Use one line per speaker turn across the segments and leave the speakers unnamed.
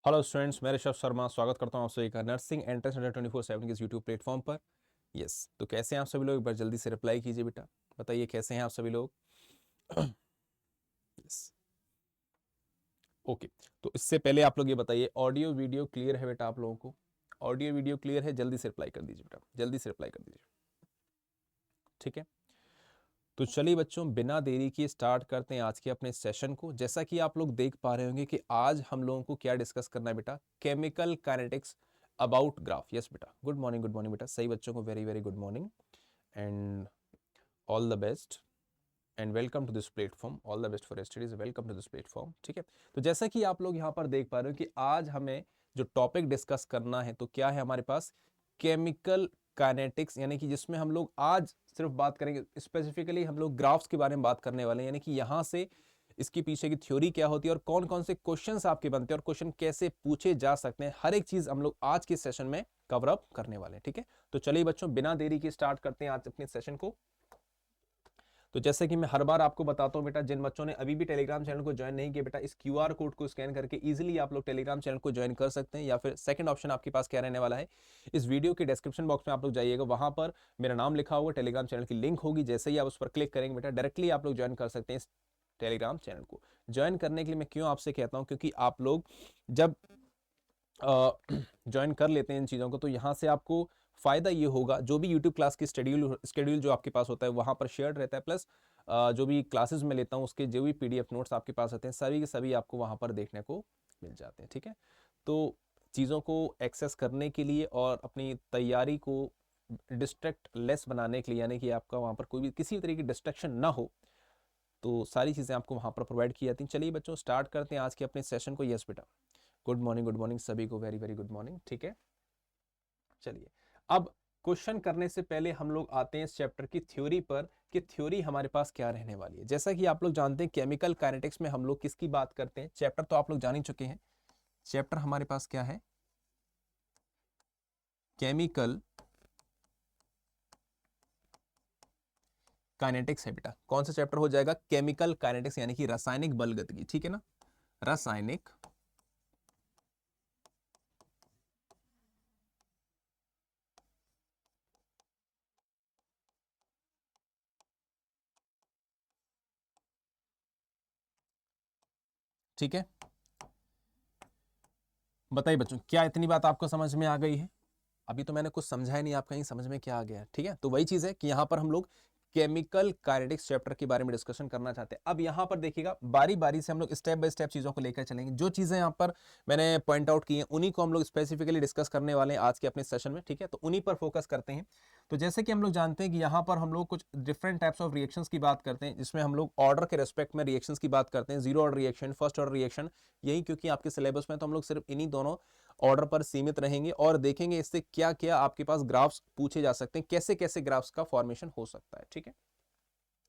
Hello students, मैं ऋषभ शर्मा स्वागत करता हूं आप सभी का नर्सिंग एंट्रेंस 24/7 के यूट्यूब प्लेटफॉर्म पर। यस, तो कैसे हैं आप सभी लोग? एक बार जल्दी से रिप्लाई कीजिए बेटा, बताइए कैसे हैं आप सभी लोग। Yes, okay. तो इससे पहले आप लोग ये बताइए, ऑडियो वीडियो क्लियर है बेटा आप लोगों को? ऑडियो वीडियो क्लियर है? जल्दी से रिप्लाई कर दीजिए बेटा, जल्दी से रिप्लाई कर दीजिए। ठीक है, तो चलिए बच्चों, बिना देरी किए स्टार्ट करते हैं आज के अपने सेशन को। जैसा कि आप लोग देख पा रहे होंगे कि आज हम लोगों को क्या डिस्कस करना है बेटा, chemical kinetics about graph. Yes बेटा, गुड मॉर्निंग बेटा, सही बच्चों को very very good morning and all the best and welcome to this platform. All the best for studies, welcome to this platform. ठीक है, तो जैसा कि आप लोग यहाँ पर देख पा रहे हो कि आज हमें जो टॉपिक डिस्कस करना है, तो क्या है हमारे पास, केमिकल काइनेटिक्स, यानी कि जिसमें हम लोग आज सिर्फ बात करेंगे, स्पेसिफिकली हम लोग ग्राफ्स के बारे में बात करने वाले हैं, यानी कि यहाँ से इसके पीछे की थ्योरी क्या होती है और कौन कौन से क्वेश्चंस आपके बनते हैं और क्वेश्चन कैसे पूछे जा सकते हैं, हर एक चीज हम लोग आज के सेशन में कवर अप करने वाले हैं। ठीक है, तो चलिए बच्चों, बिना देरी के स्टार्ट करते हैं आज अपने सेशन को। तो जैसे कि मैं हर बार आपको बताता हूं बेटा, जिन बच्चों ने अभी भी टेलीग्राम चैनल को ज्वाइन नहीं किया बेटा, इस क्यूआर कोड को स्कैन करके इजीली आप लोग टेलीग्राम चैनल को ज्वाइन कर सकते हैं, या फिर सेकंड ऑप्शन आपके पास क्या रहने वाला है, इस वीडियो के डिस्क्रिप्शन बॉक्स में आप लोग जाइएगा, वहां पर मेरा नाम लिखा होगा, टेलीग्राम चैनल की लिंक होगी, जैसे ही आप उस पर क्लिक करेंगे बेटा, डायरेक्टली आप लोग ज्वाइन कर सकते हैं इस टेलीग्राम चैनल को। ज्वाइन करने के लिए मैं क्यों आपसे कहता हूं, क्योंकि आप लोग जब ज्वाइन कर लेते हैं इन चीज़ों को, तो यहाँ से आपको फायदा ये होगा, जो भी यूट्यूब क्लास की स्केड्यूल जो आपके पास होता है वहाँ पर शेयर रहता है, प्लस जो भी क्लासेस में लेता हूँ उसके जो भी पीडीएफ नोट्स आपके पास होते हैं, सभी के सभी आपको वहाँ पर देखने को मिल जाते हैं। ठीक है, तो चीज़ों को एक्सेस करने के लिए और अपनी तैयारी को डिस्ट्रैक्ट लेस बनाने के लिए, यानी कि आपका वहाँ पर कोई भी किसी तरीके की डिस्ट्रैक्शन ना हो, तो सारी चीज़ें आपको वहाँ पर प्रोवाइड की जाती हैं। चलिए बच्चों, स्टार्ट करते हैं आज के अपने सेशन को। यस बेटा, गुड मॉर्निंग सभी को, वेरी वेरी गुड मॉर्निंग। ठीक है, चलिए अब क्वेश्चन करने से पहले हम लोग आते हैं इस चैप्टर की थ्योरी पर, कि थ्योरी हमारे पास क्या रहने वाली है। जैसा कि आप लोग जानते हैं, केमिकल काइनेटिक्स में हम लोग किसकी बात करते हैं, चैप्टर तो आप लोग जान ही चुके हैं। चैप्टर हमारे पास क्या है, केमिकल काइनेटिक्स है बेटा। कौन सा चैप्टर हो जाएगा, केमिकल काइनेटिक्स, यानी कि रासायनिक बल गतिकी। ठीक है ना, रासायनिक ठीक है, बताइए बच्चों, क्या इतनी बात आपको समझ में आ गई है? अभी तो मैंने कुछ समझा ही नहीं, आप कहीं समझ में क्या आ गया? ठीक है, तो वही चीज है कि यहां पर हम लोग केमिकल काइनेटिक्स चैप्टर के बारे में डिस्कशन करना चाहते हैं। अब यहां पर देखिएगा, बारी बारी से हम लोग स्टेप बाय स्टेप चीजों को लेकर चलेंगे। जो चीजें यहां पर मैंने पॉइंट आउट की हैं, उन्हीं को हम लोग स्पेसिफिकली डिस्कस करने वाले हैं आज के अपने सेशन में। ठीक है, तो उन्हीं पर फोकस करते हैं। तो जैसे कि हम लोग जानते हैं कि यहाँ पर हम लोग कुछ डिफरेंट टाइप्स ऑफ रिएक्शंस की बात करते हैं, जिसमें हम लोग ऑर्डर के रेस्पेक्ट में रिएक्शंस की बात करते हैं, zero order reaction, first order reaction. यही क्योंकि आपके सिलेबस में तो हम लोग सिर्फ इन्हीं दोनों ऑर्डर पर सीमित रहेंगे और देखेंगे इससे क्या क्या आपके पास ग्राफ्स पूछे जा सकते हैं, कैसे कैसे ग्राफ्स का फॉर्मेशन हो सकता है। ठीक है,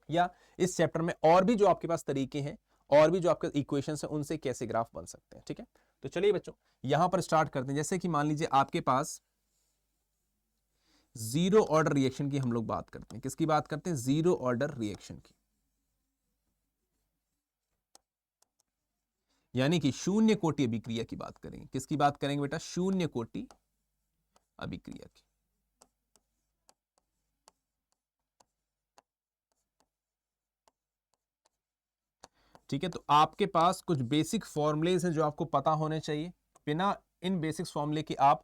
या इस चैप्टर में और भी जो आपके पास तरीके हैं, और भी जो आपके इक्वेशंस हैं, उनसे कैसे ग्राफ बन सकते हैं। ठीक है, तो चलिए बच्चों, यहां पर स्टार्ट करते हैं। जैसे कि मान लीजिए आपके पास जीरो ऑर्डर रिएक्शन की हम लोग बात करते हैं। किसकी बात करते हैं, जीरो ऑर्डर रिएक्शन की, यानी कि शून्य कोटि अभिक्रिया की बात करेंगे। किसकी बात करेंगे बेटा, शून्य कोटि अभिक्रिया की। ठीक है, तो आपके पास कुछ बेसिक फॉर्मुलेज हैं जो आपको पता होने चाहिए। बिना इन बेसिक फॉर्मूले के आप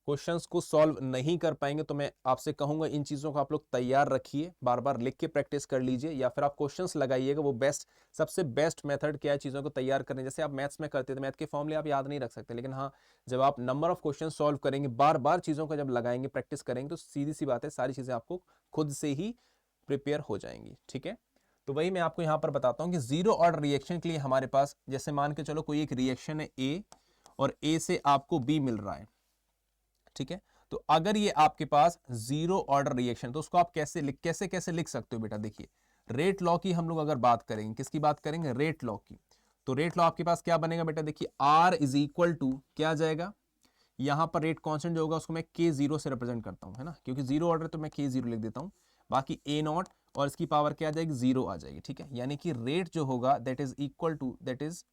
क्वेश्चंस को सॉल्व नहीं कर पाएंगे। तो मैं आपसे कहूंगा, इन चीजों को आप लोग तैयार रखिए, बार बार लिख के प्रैक्टिस कर लीजिए, या फिर आप क्वेश्चंस लगाइएगा। वो बेस्ट, सबसे बेस्ट मेथड क्या है चीजों को तैयार करने। जैसे आप मैथ्स में करते थे, मैथ के फॉर्मूले आप याद नहीं रख सकते, लेकिन हाँ, जब आप नंबर ऑफ क्वेश्चन सॉल्व करेंगे, बार बार चीजों को जब लगाएंगे, प्रैक्टिस करेंगे, तो सीधी सी बात है, सारी चीजें आपको खुद से ही प्रिपेयर हो जाएंगी। ठीक है, तो वही मैं आपको यहां पर बताता हूं कि जीरो ऑर्डर रिएक्शन के लिए हमारे पास, जैसे मान के चलो कोई एक रिएक्शन है ए, और ए से आपको बी मिल रहा है। ठीक है, तो अगर ये आपके पास जीरो ऑर्डर रिएक्शन, तो उसको आप कैसे कैसे लिख सकते हो बेटा? देखिए, रेट लॉ की हम लोग अगर बात करेंगे, किसकी बात करेंगे, रेट लॉ की। तो रेट लॉ आपके पास क्या बनेगा बेटा? देखिए, आर इज इक्वल टू क्या आ जाएगा, यहां पर रेट कांस्टेंट जो होगा उसको मैं के जीरो से रिप्रेजेंट करता हूं, है ना, क्योंकि जीरो ऑर्डर तो मैं के जीरो लिख देता हूं। बाकी ए नॉट और इसकी पावर क्या आ जाएगी, जीरो आ जाएगी। ठीक है, यानी कि रेट जो होगा that is equal to, that is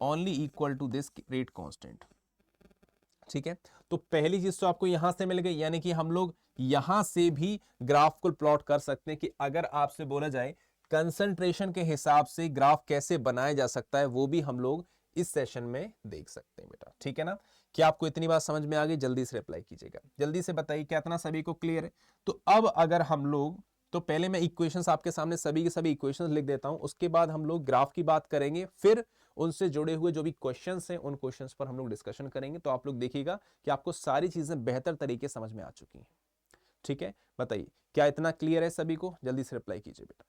only equal to this rate constant. ठीक है, तो पहली चीज तो आपको यहां से मिल गई, यानी कि हम लोग यहां से भी ग्राफ को प्लॉट कर सकते हैं कि अगर आपसे बोला जाए कंसंट्रेशन के हिसाब से ग्राफ कैसे बनाया जा सकता है, वो भी हम लोग इस सेशन में देख सकते हैं बेटा। ठीक है ना, क्या आपको इतनी बात समझ में आ गई? जल्दी से रिप्लाई कीजिएगा, जल्दी से बताइए क्या इतना सभी को क्लियर है? तो अब अगर हम लोग, तो पहले मैं इक्वेशंस आपके सामने सभी के सभी इक्वेशंस लिख देता हूं, उसके बाद हम लोग ग्राफ की बात करेंगे, फिर उनसे जुड़े हुए जो भी क्वेश्चंस हैं उन क्वेश्चंस पर हम लोग डिस्कशन करेंगे। तो आप लोग देखिएगा कि आपको सारी चीजें बेहतर तरीके समझ में आ चुकी हैं। ठीक है, बताइए क्या इतना क्लियर है सभी को? जल्दी से रिप्लाई कीजिए बेटा।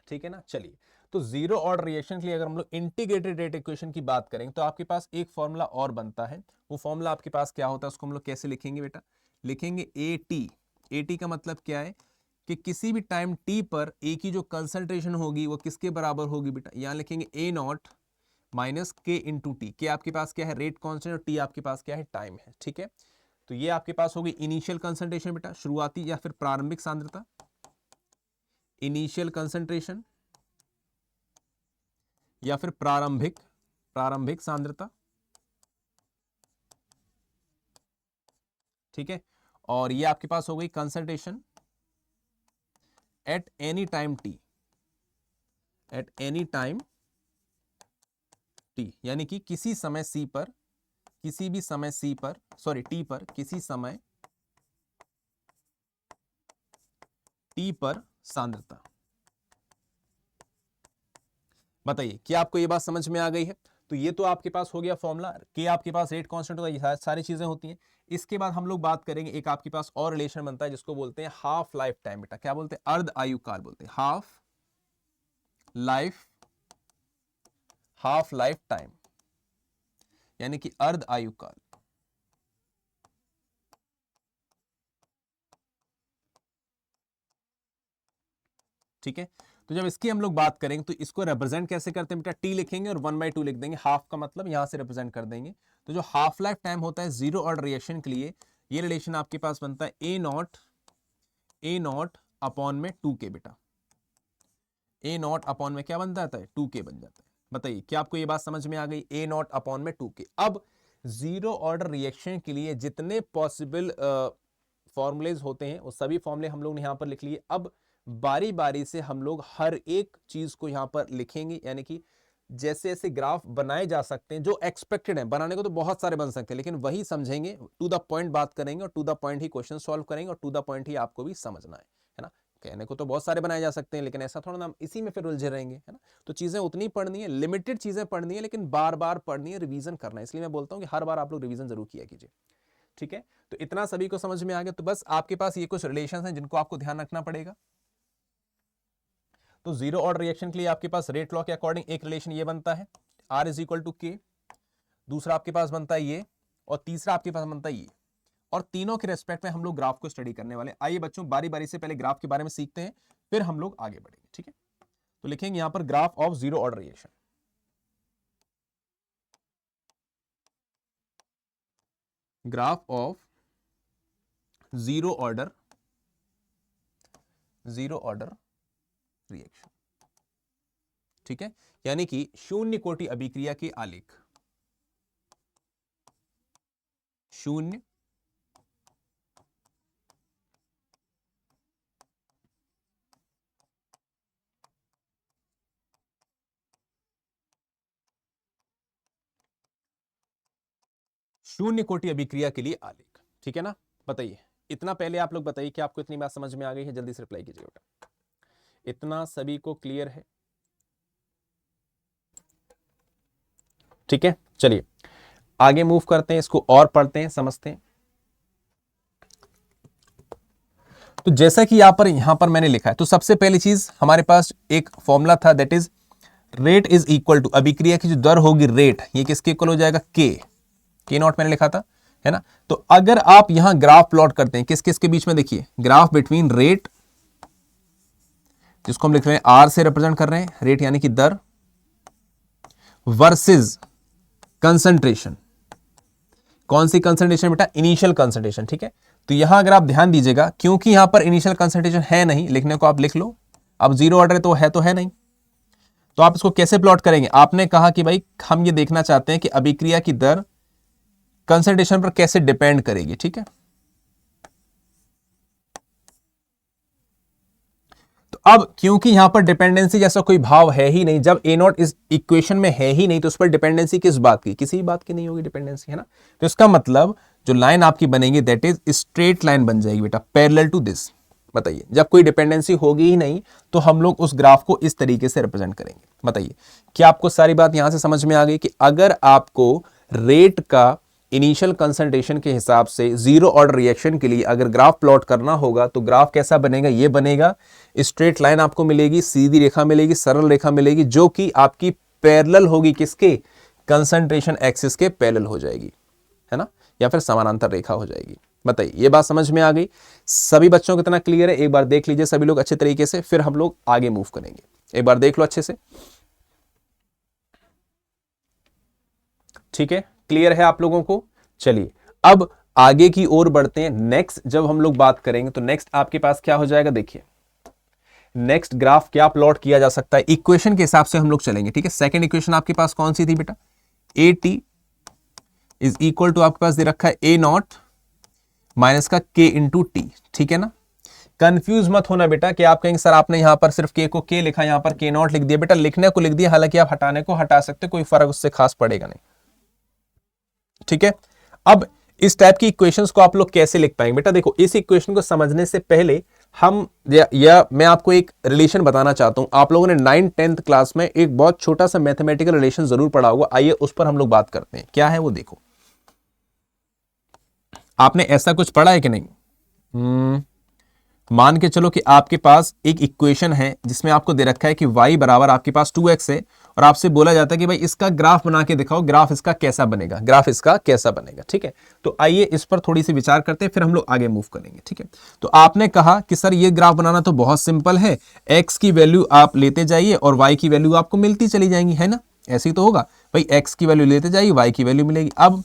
ठीक है ना, चलिए, तो जीरो ऑर्डर रिएक्शन के लिए अगर हम लोग इंटीग्रेटेड रेट इक्वेशन की बात करेंगे तो आपके पास एक फॉर्मूला और बनता है। वो फॉर्मूला आपके पास क्या होता है, उसको हम लोग कैसे लिखेंगे बेटा? लिखेंगे AT। AT का मतलब क्या है कि किसी भी टाइम t पर A की जो कंसंट्रेशन होगी वो किसके बराबर होगी बेटा? यहां लिखेंगे A0 minus K into T. के आपके पास क्या है? रेट कांस्टेंट, और T आपके पास क्या है? टाइम है। ठीक है, तो ये आपके पास होगी इनिशियल कंसंट्रेशन बेटा, शुरुआती या फिर प्रारंभिक सांद्रता, इनिशियल कंसंट्रेशन या फिर प्रारंभिक सांद्रता। ठीक है, और ये आपके पास हो गई concentration at any time T, at any time T, यानी कि किसी समय सी पर, किसी भी समय सी पर, सॉरी टी पर, किसी समय टी पर सांद्रता। बताइए क्या आपको ये बात समझ में आ गई है? तो ये तो आपके पास हो गया फॉर्मूला, के आपके पास रेट कांस्टेंट होता है, ये सारी चीजें होती हैं। इसके बाद हम लोग बात करेंगे, एक आपके पास और रिलेशन बनता है जिसको बोलते हैं हाफ लाइफ टाइम बेटा। क्या बोलते हैं? अर्ध आयु काल बोलते हैं, हाफ लाइफ टाइम, यानी कि अर्ध आयु काल। ठीक है, तो जब इसकी हम लोग बात करेंगे तो इसको रिप्रेजेंट कैसे करते हैं बेटा? टी लिखेंगे और 1/2 लिख देंगे, हाफ का मतलब यहां से रिप्रेजेंट कर देंगे। तो जो हाफ लाइफ टाइम होता है जीरो ऑर्डर रिएक्शन के लिए, ये रिलेशन आपके पास बनता है A0 अपॉन में 2K बेटा। A0 अपॉन में क्या बन जाता है? 2K बन जाता है। बताइए क्या आपको ये बात समझ में आ गई? A0 अपॉन में 2K। अब जीरो ऑर्डर रिएक्शन के लिए जितने पॉसिबल फॉर्मूलेज होते हैं वो सभी फॉर्मूले हम लोग ने यहां पर लिख लिए। अब बारी बारी से हम लोग हर एक चीज को यहां पर लिखेंगे, यानी कि जैसे ऐसे ग्राफ बनाए जा सकते हैं जो एक्सपेक्टेड है। बनाने को तो बहुत सारे बन सकते हैं, लेकिन वही समझेंगे, टू द पॉइंट बात करेंगे और टू द पॉइंट ही क्वेश्चन सॉल्व करेंगे और टू द पॉइंट ही आपको भी समझना है ना। कहने को तो बहुत सारे बनाए जा सकते हैं, लेकिन ऐसा थोड़ा ना इसी में फिर उलझे रहेंगे, है ना। तो चीजें उतनी पढ़नी है, लिमिटेड चीजें पढ़नी है, लेकिन बार बार पढ़नी है, रिवीजन करना है। इसलिए मैं बोलता हूं कि हर बार आप लोग रिवीजन जरूर किया कीजिए। ठीक है, तो इतना सभी को समझ में आ गया। तो बस आपके पास ये कुछ रिलेशन हैं जिनको आपको ध्यान रखना पड़ेगा। तो जीरो ऑर्डर रिएक्शन के लिए आपके पास रेट लॉ के अकॉर्डिंग एक रिलेशन ये बनता है, R इज इक्वल टू के। दूसरा आपके पास बनता है ये, और तीसरा आपके पास बनता है ये। और तीनों के रेस्पेक्ट में हम लोग ग्राफ को स्टडी करने वाले। आइए बच्चों बारी बारी से पहले ग्राफ के बारे में सीखते हैं, फिर हम लोग आगे बढ़ेंगे। ठीक है, तो लिखेंगे यहां पर graph of zero order reaction. Graph of zero order reaction. ठीक है, यानी कि शून्य कोटि अभिक्रिया के आलेख। शून्य कोटि अभिक्रिया के लिए आलेख। ठीक है ना, बताइए इतना पहले आप लोग बताइए कि आपको इतनी बात समझ में आ गई है? जल्दी से रिप्लाई कीजिए बेटा। इतना सभी को क्लियर है? ठीक है, चलिए आगे मूव करते हैं, इसको और पढ़ते हैं, समझते हैं। तो जैसा कि यहां पर मैंने लिखा है, तो सबसे पहली चीज हमारे पास एक फॉर्मूला था, that is rate is equal to, अभिक्रिया की जो दर होगी रेट, ये किसके इक्वल हो जाएगा? के नॉट मैंने लिखा था, है ना। तो अगर आप यहां ग्राफ प्लॉट करते हैं किस किस के बीच में, देखिए ग्राफ बिटवीन रेट, जिसको हम लिख रहे हैं आर से रिप्रेजेंट कर रहे हैं, रेट यानी कि दर, वर्सेस कंसंट्रेशन। कौन सी कंसंट्रेशन बेटा? Initial concentration. ठीक है, तो यहां अगर आप ध्यान दीजिएगा, क्योंकि यहां पर इनिशियल कंसंट्रेशन है नहीं, लिखने को आप लिख लो। अब जीरो ऑर्डर तो है नहीं, तो आप इसको कैसे प्लॉट करेंगे? आपने कहा कि भाई हम ये देखना चाहते हैं कि अभिक्रिया की दर कंसंट्रेशन पर कैसे डिपेंड करेगी, ठीक है। तो अब क्योंकि यहां पर डिपेंडेंसी जैसा कोई भाव है ही नहीं, जब ए नॉट इस इक्वेशन में है ही नहीं, तो उस पर डिपेंडेंसी किस बात की? किसी बात की नहीं होगी डिपेंडेंसी, है ना। तो इसका मतलब जो लाइन आपकी बनेगी दैट इज स्ट्रेट लाइन बन जाएगी बेटा, पैरेलल टू दिस। बताइए, जब कोई डिपेंडेंसी होगी ही नहीं तो हम लोग उस ग्राफ को इस तरीके से रिप्रेजेंट करेंगे। बताइए, क्या आपको सारी बात यहां से समझ में आ गई कि अगर आपको रेट का इनिशियल कंसंट्रेशन के हिसाब से जीरो ऑर्डर रिएक्शन के लिए अगर ग्राफ प्लॉट करना होगा तो ग्राफ कैसा बनेगा? ये बनेगा, स्ट्रेट लाइन आपको मिलेगी, सीधी रेखा मिलेगी, सरल रेखा मिलेगी, जो कि आपकी पैरेलल होगी किसके? कंसंट्रेशन एक्सिस के पैरेलल हो जाएगी, है ना, या फिर समानांतर रेखा हो जाएगी। बताइए, ये बात समझ में आ गई? सभी बच्चों को इतना क्लियर है? एक बार देख लीजिए सभी लोग अच्छे तरीके से, फिर हम लोग आगे मूव करेंगे। एक बार देख लो अच्छे से, ठीक है, क्लियर है आप लोगों को? चलिए अब आगे की ओर बढ़ते हैं। नेक्स्ट जब हम लोग बात करेंगे तो नेक्स्ट आपके पास क्या हो जाएगा? देखिए, नेक्स्ट ग्राफ क्या प्लॉट किया जा सकता है? इक्वेशन के हिसाब से हम लोग चलेंगे, ठीक है। सेकंड इक्वेशन आपके पास कौन सी थी बेटा? A t is equal to, आपके पास दे रखा है ए नॉट माइनस का के इंटू टी, ठीक है ना। कंफ्यूज मत होना बेटा कि आप कहेंगे सर आपने यहां पर सिर्फ के को के लिखा, यहां पर के नॉट लिख दिया। बेटा लिखने को लिख दिया, हालांकि आप हटाने को हटा सकते, कोई फर्क उससे खास पड़ेगा नहीं, ठीक है। अब इस टाइप की इक्वेशंस को आप लोग कैसे लिख पाएंगे? बेटा देखो, इस इक्वेशन को समझने से पहले हम या मैं आपको एक रिलेशन बताना चाहता हूं। आप लोगों ने 9th 10th क्लास में एक बहुत छोटा सा मैथमेटिकल रिलेशन जरूर पढ़ा होगा, आइए उस पर हम लोग बात करते हैं। क्या है वो देखो, आपने ऐसा कुछ पढ़ा है कि नहीं? मान के चलो कि आपके पास एक इक्वेशन है जिसमें आपको दे रखा है कि y बराबर आपके पास 2x है और आपसे बोला जाता है कि भाई इसका ग्राफ बना के दिखाओ, ग्राफ इसका कैसा बनेगा, ग्राफ इसका कैसा बनेगा, ठीक है। तो आइए इस पर थोड़ी सी विचार करते हैं, फिर हम लोग आगे मूव करेंगे, ठीक है। तो आपने कहा कि सर ये ग्राफ बनाना तो बहुत सिंपल है, x की वैल्यू आप लेते जाइए और y की वैल्यू आपको मिलती चली जाएंगी, है ना। ऐसे ही तो होगा भाई, x की वैल्यू लेते जाइए, y की वैल्यू मिलेगी। अब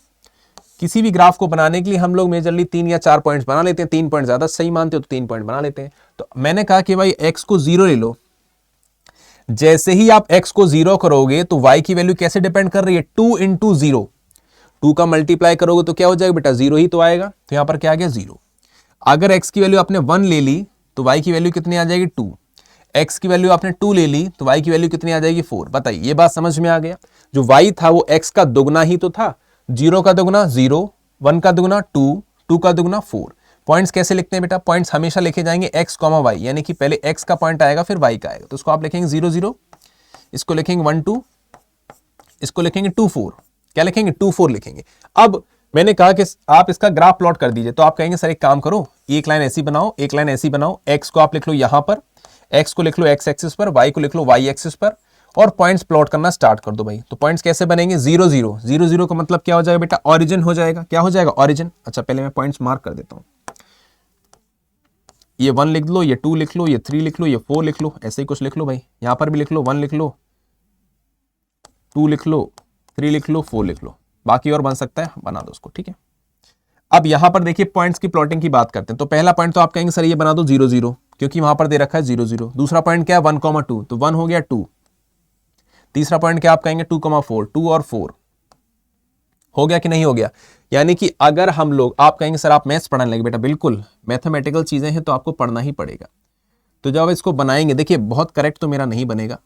किसी भी ग्राफ को बनाने के लिए हम लोग मेजरली 3 या 4 पॉइंट्स बना लेते हैं। 3 पॉइंट ज्यादा सही मानते हो तो 3 पॉइंट बना लेते हैं। तो मैंने कहा कि भाई x को 0 ले लो। जैसे ही आप x को 0 करोगे तो y की वैल्यू कैसे डिपेंड कर रही है? 2 इंटू 0, 2 का मल्टीप्लाई करोगे तो क्या हो जाएगा बेटा? 0 ही तो आएगा। तो यहां पर क्या आ गया? 0। अगर x की वैल्यू आपने 1 ले ली तो y की वैल्यू कितनी आ जाएगी? 2। x की वैल्यू आपने 2 ले ली तो y की वैल्यू कितनी आ जाएगी? 4। बताइए, ये बात समझ में आ गया? जो y था वो x का दुगना ही तो था। 0 का दुगना 0, 1 का दुगना 2, 2 का दुगना 4। पॉइंट्स कैसे लिखते हैं बेटा? पॉइंट्स हमेशा लिखे जाएंगे x, y, यानी कि पहले x का पॉइंट आएगा फिर y का आएगा। तो उसको आप लिखेंगे 0 0, इसको लिखेंगे 1 2, इसको लिखेंगे 2 4। क्या लिखेंगे? 2 4 लिखेंगे। अब मैंने कहा कि आप इसका ग्राफ प्लॉट कर दीजिए। तो आप कहेंगे सर एक काम करो, एक लाइन ऐसी बनाओ, एक लाइन ऐसी बनाओ। x को आप लिख लो यहां पर, x को लिख लो x एक्सिस पर, y को लिख लो y एक्सिस पर और पॉइंट्स प्लॉट करना स्टार्ट कर दो भाई। तो पॉइंट्स कैसे बनेंगे? 0 0 0 0 का मतलब क्या हो जाएगा बेटा? ऑरिजिन हो जाएगा। क्या हो जाएगा? ऑरिजिन। अच्छा पहले मैं पॉइंट्स मार्क कर देता हूं। ये 1 लिख लो, ये 2 लिख लो, ये 3 लिख लो, ये 4 लिख लो, ऐसे ही कुछ लिख लो भाई। यहां पर भी लिख लो, 1 लिख लो, 2 लिख लो, 3 लिख लो, 4 लिख लो, बाकी और बन सकता है, बना दो उसको, ठीक है। अब यहां पर देखिए पॉइंट्स की प्लॉटिंग की बात करते हैं। तो पहला पॉइंट तो आप कहेंगे सर ये बना दो 0 0, क्योंकि वहां पर दे रखा है 0 0। दूसरा पॉइंट क्या है? 1 2, तो 1 हो गया 2। तीसरा पॉइंट क्या आप कहेंगे? 2 4, 2 और 4 हो गया कि नहीं हो गया? यानी कि अगर हम लोग, आप कहेंगे सर आप मैथ्स पढ़ने लगे। बेटा बिल्कुल, मैथमेटिकल चीजें हैं तो आपको पढ़ना ही पड़ेगा। तो जब इसको बनाएंगे, देखिए बहुत करेक्ट तो मेरा नहीं बनेगा,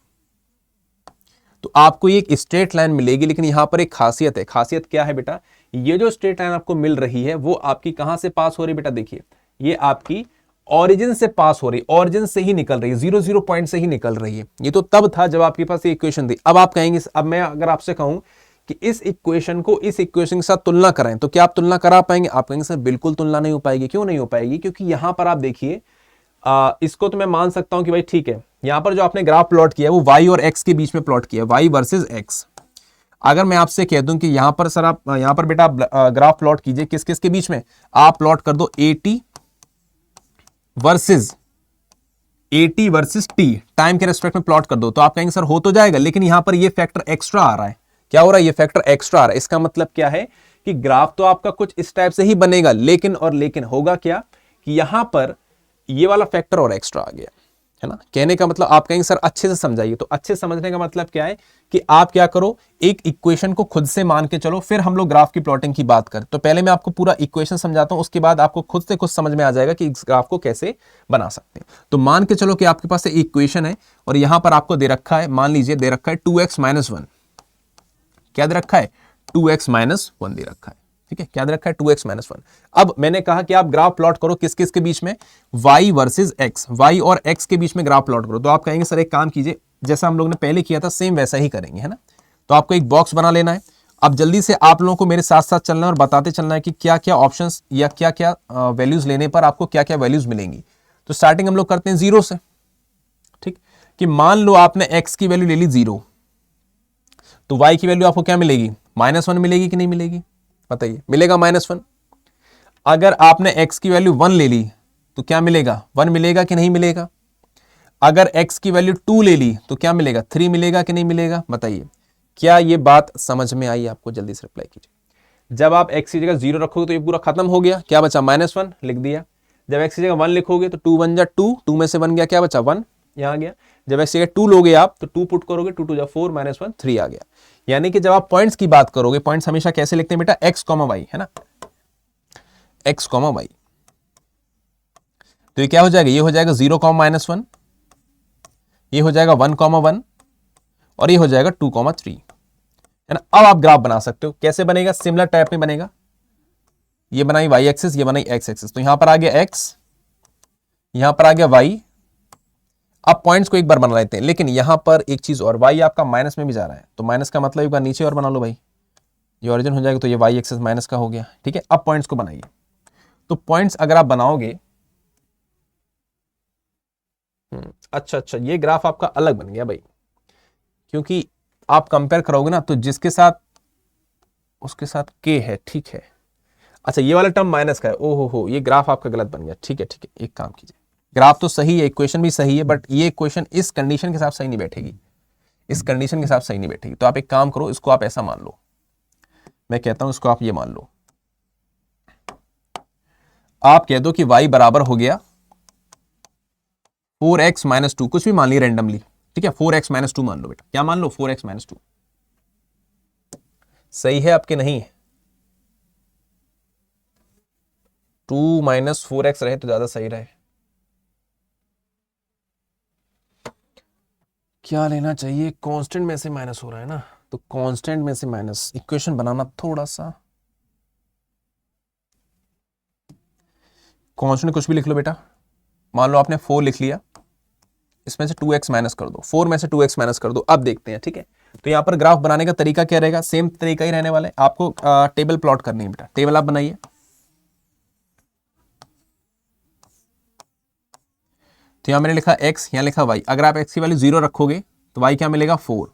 तो आपको एक स्ट्रेट लाइन मिलेगी, लेकिन यहां पर एक खासियत है। खासियत क्या है बेटा? ये जो स्ट्रेट लाइन आपको मिल रही है वो आपकी कहां से पास हो रही है बेटा? देखिए, ये आपकी ऑरिजिन से पास हो रही, ऑरिजिन से ही निकल रही है, 0 0 पॉइंट से ही निकल रही है। ये तो तब था जब आपके पास ये इक्वेशन थी। अब आप कहेंगे, अब मैं अगर आपसे कहूं कि इस इक्वेशन को इस इक्वेशन के साथ तुलना करें तो क्या आप तुलना करा पाएंगे? आप कहेंगे सर बिल्कुल तुलना नहीं हो पाएगी। क्यों नहीं हो पाएगी? क्योंकि यहां पर आप देखिए, इसको तो मैं मान सकता हूं कि भाई ठीक है, यहां पर जो आपने ग्राफ प्लॉट किया है वो y और x के बीच में प्लॉट किया, y वर्सेस x। अगर मैं आपसे कह दूं कि यहां पर सर आप यहां पर बेटा ग्राफ प्लॉट कीजिए, किस किस के बीच में? आप प्लॉट कर दो AT वर्सेस t, टाइम के रेस्पेक्ट में प्लॉट कर दो। तो आप कहेंगे सर हो तो जाएगा, लेकिन यहां पर ये फैक्टर एक्स्ट्रा आ रहा है। क्या हो रहा है? ये फैक्टर एक्स्ट्रा आ रहा है। इसका मतलब क्या है कि ग्राफ तो आपका कुछ इस टाइप से ही बनेगा, लेकिन होगा क्या कि यहां पर ये वाला फैक्टर और एक्स्ट्रा आ गया। है ना। कहने का मतलब आप कहेंगे सर अच्छे से समझाइए, तो अच्छे समझने का मतलब क्या है कि आप क्या करो, एक इक्वेशन को खुद से मान के चलो, फिर हम लोग ग्राफ की प्लॉटिंग की बात करें। तो पहले मैं आपको पूरा इक्वेशन समझाता हूं, उसके बाद आपको खुद से कुछ समझ में आ जाएगा कि इस ग्राफ को कैसे बना सकते हैं। तो मान के चलो कि आपके पास एक इक्वेशन है और यहां पर आपको दे रखा है, मान लीजिए दे रखा है 2x - 1। क्या दे रखा है? 2x - 1 दे रखा है। ठीक है, क्या दे रखा है? 2x - 1। अब मैंने कहा कि आप ग्राफ प्लॉट करो किस किस के बीच में, y वर्सेस x, y और x के बीच में ग्राफ प्लॉट करो। तो आप कहेंगे सर एक काम कीजिए, जैसा हम लोग ने पहले किया था सेम वैसा ही करेंगे, है ना। तो आपको एक बॉक्स बना लेना है। अब जल्दी से आप लोगों को मेरे साथ साथ चलना है और बताते चलना है कि क्या क्या ऑप्शंस या क्या क्या वैल्यूज लेने पर आपको क्या क्या वैल्यूज मिलेंगी। तो स्टार्टिंग हम लोग करते हैं 0 से। ठीक, कि मान लो आपने x की वैल्यू ले ली 0, तो y की वैल्यू आपको क्या मिलेगी? -1 मिलेगी कि नहीं मिलेगी? बताइए, मिलेगा -1। अगर आपने x की वैल्यू 1 ले ली तो क्या मिलेगा? 1 मिलेगा कि नहीं मिलेगा? अगर x की वैल्यू 2 ले ली तो क्या मिलेगा? 3 मिलेगा कि नहीं मिलेगा? बताइए, क्या ये बात समझ में आई आपको? जल्दी से रिप्लाई कीजिए। जब आप x की जगह 0 रखोगे तो ये पूरा खत्म हो गया, क्या बचा? -1 लिख दिया। जब x की जगह 1 लिखोगे तो 2 1 जा 2, 2 में से 1 गया, क्या बचा? 1 यहां गया। जब x की जगह 2 लोगे आप तो 2 पुट करोगे, 2 2 जा 4, -1 3 आ गया। यानी कि जब आप पॉइंट्स की बात करोगे, पॉइंट्स हमेशा कैसे लिखते हैं बेटा? x, y, है ना, x, y। तो ये क्या हो जाएगा? ये हो जाएगा 0, -1, ये हो जाएगा 1, 1 और ये हो जाएगा 2, 3, है ना। अब आप ग्राफ बना सकते हो। कैसे बनेगा? सिमिलर टाइप में बनेगा। ये बनाई y एक्सिस, ये बनाई x एक्सिस। तो यहां पर आ गया x, यहां पर आ गया y। अब पॉइंट्स को एक बार बना लेते हैं, लेकिन यहां पर एक चीज और, y आपका माइनस में भी जा रहा है, तो माइनस का मतलब एक बार नीचे और बना लो भाई, ये ओरिजिन हो जाएगा, तो ये y एक्सिस माइनस का हो गया। ठीक है, अब पॉइंट्स को बनाइए। तो पॉइंट्स अगर आप बनाओगे, अच्छा, ये ग्राफ आपका अलग बन गया भाई, क्योंकि आप कंपेयर करोगे ना तो जिसके साथ उसके साथ k है। ठीक है, अच्छा ये वाला टर्म माइनस का है, ओहो हो, ये ग्राफ आपका गलत बन गया। ठीक है, एक काम कीजिए, ग्राफ तो सही है, इक्वेशन भी सही है, बट ये इक्वेशन इस कंडीशन के साथ सही नहीं बैठेगी, इस कंडीशन के साथ सही नहीं बैठेगी। तो आप एक काम करो, इसको आप ऐसा मान लो, मैं कहता हूं इसको आप ये मान लो, आप कह दो कि y बराबर हो गया 4x - 2, कुछ भी मान लिया रैंडमली। ठीक है, 4x - 2 मान लो बेटा, क्या मान लो? 4x - 2। सही है आपके? नहीं, 2 - 4x रहे तो ज्यादा सही रहे। क्या लेना चाहिए? कांस्टेंट में से माइनस हो रहा है ना, तो कांस्टेंट में से माइनस, इक्वेशन बनाना थोड़ा सा, कांस्टेंट कुछ भी लिख लो बेटा। मान लो आपने 4 लिख लिया, इसमें से 2x माइनस कर दो, 4 में से 2x माइनस कर दो। अब देखते हैं। ठीक है, तो यहां पर ग्राफ बनाने का तरीका क्या रहेगा? सेम तरीका ही रहने वाला है। आपको टेबल प्लॉट करनी है बेटा, टेबल आप बनाइए। तो यहां मैंने लिखा x, यहां लिखा y। अगर आप x की वैल्यू 0 रखोगे तो y क्या मिलेगा? 4।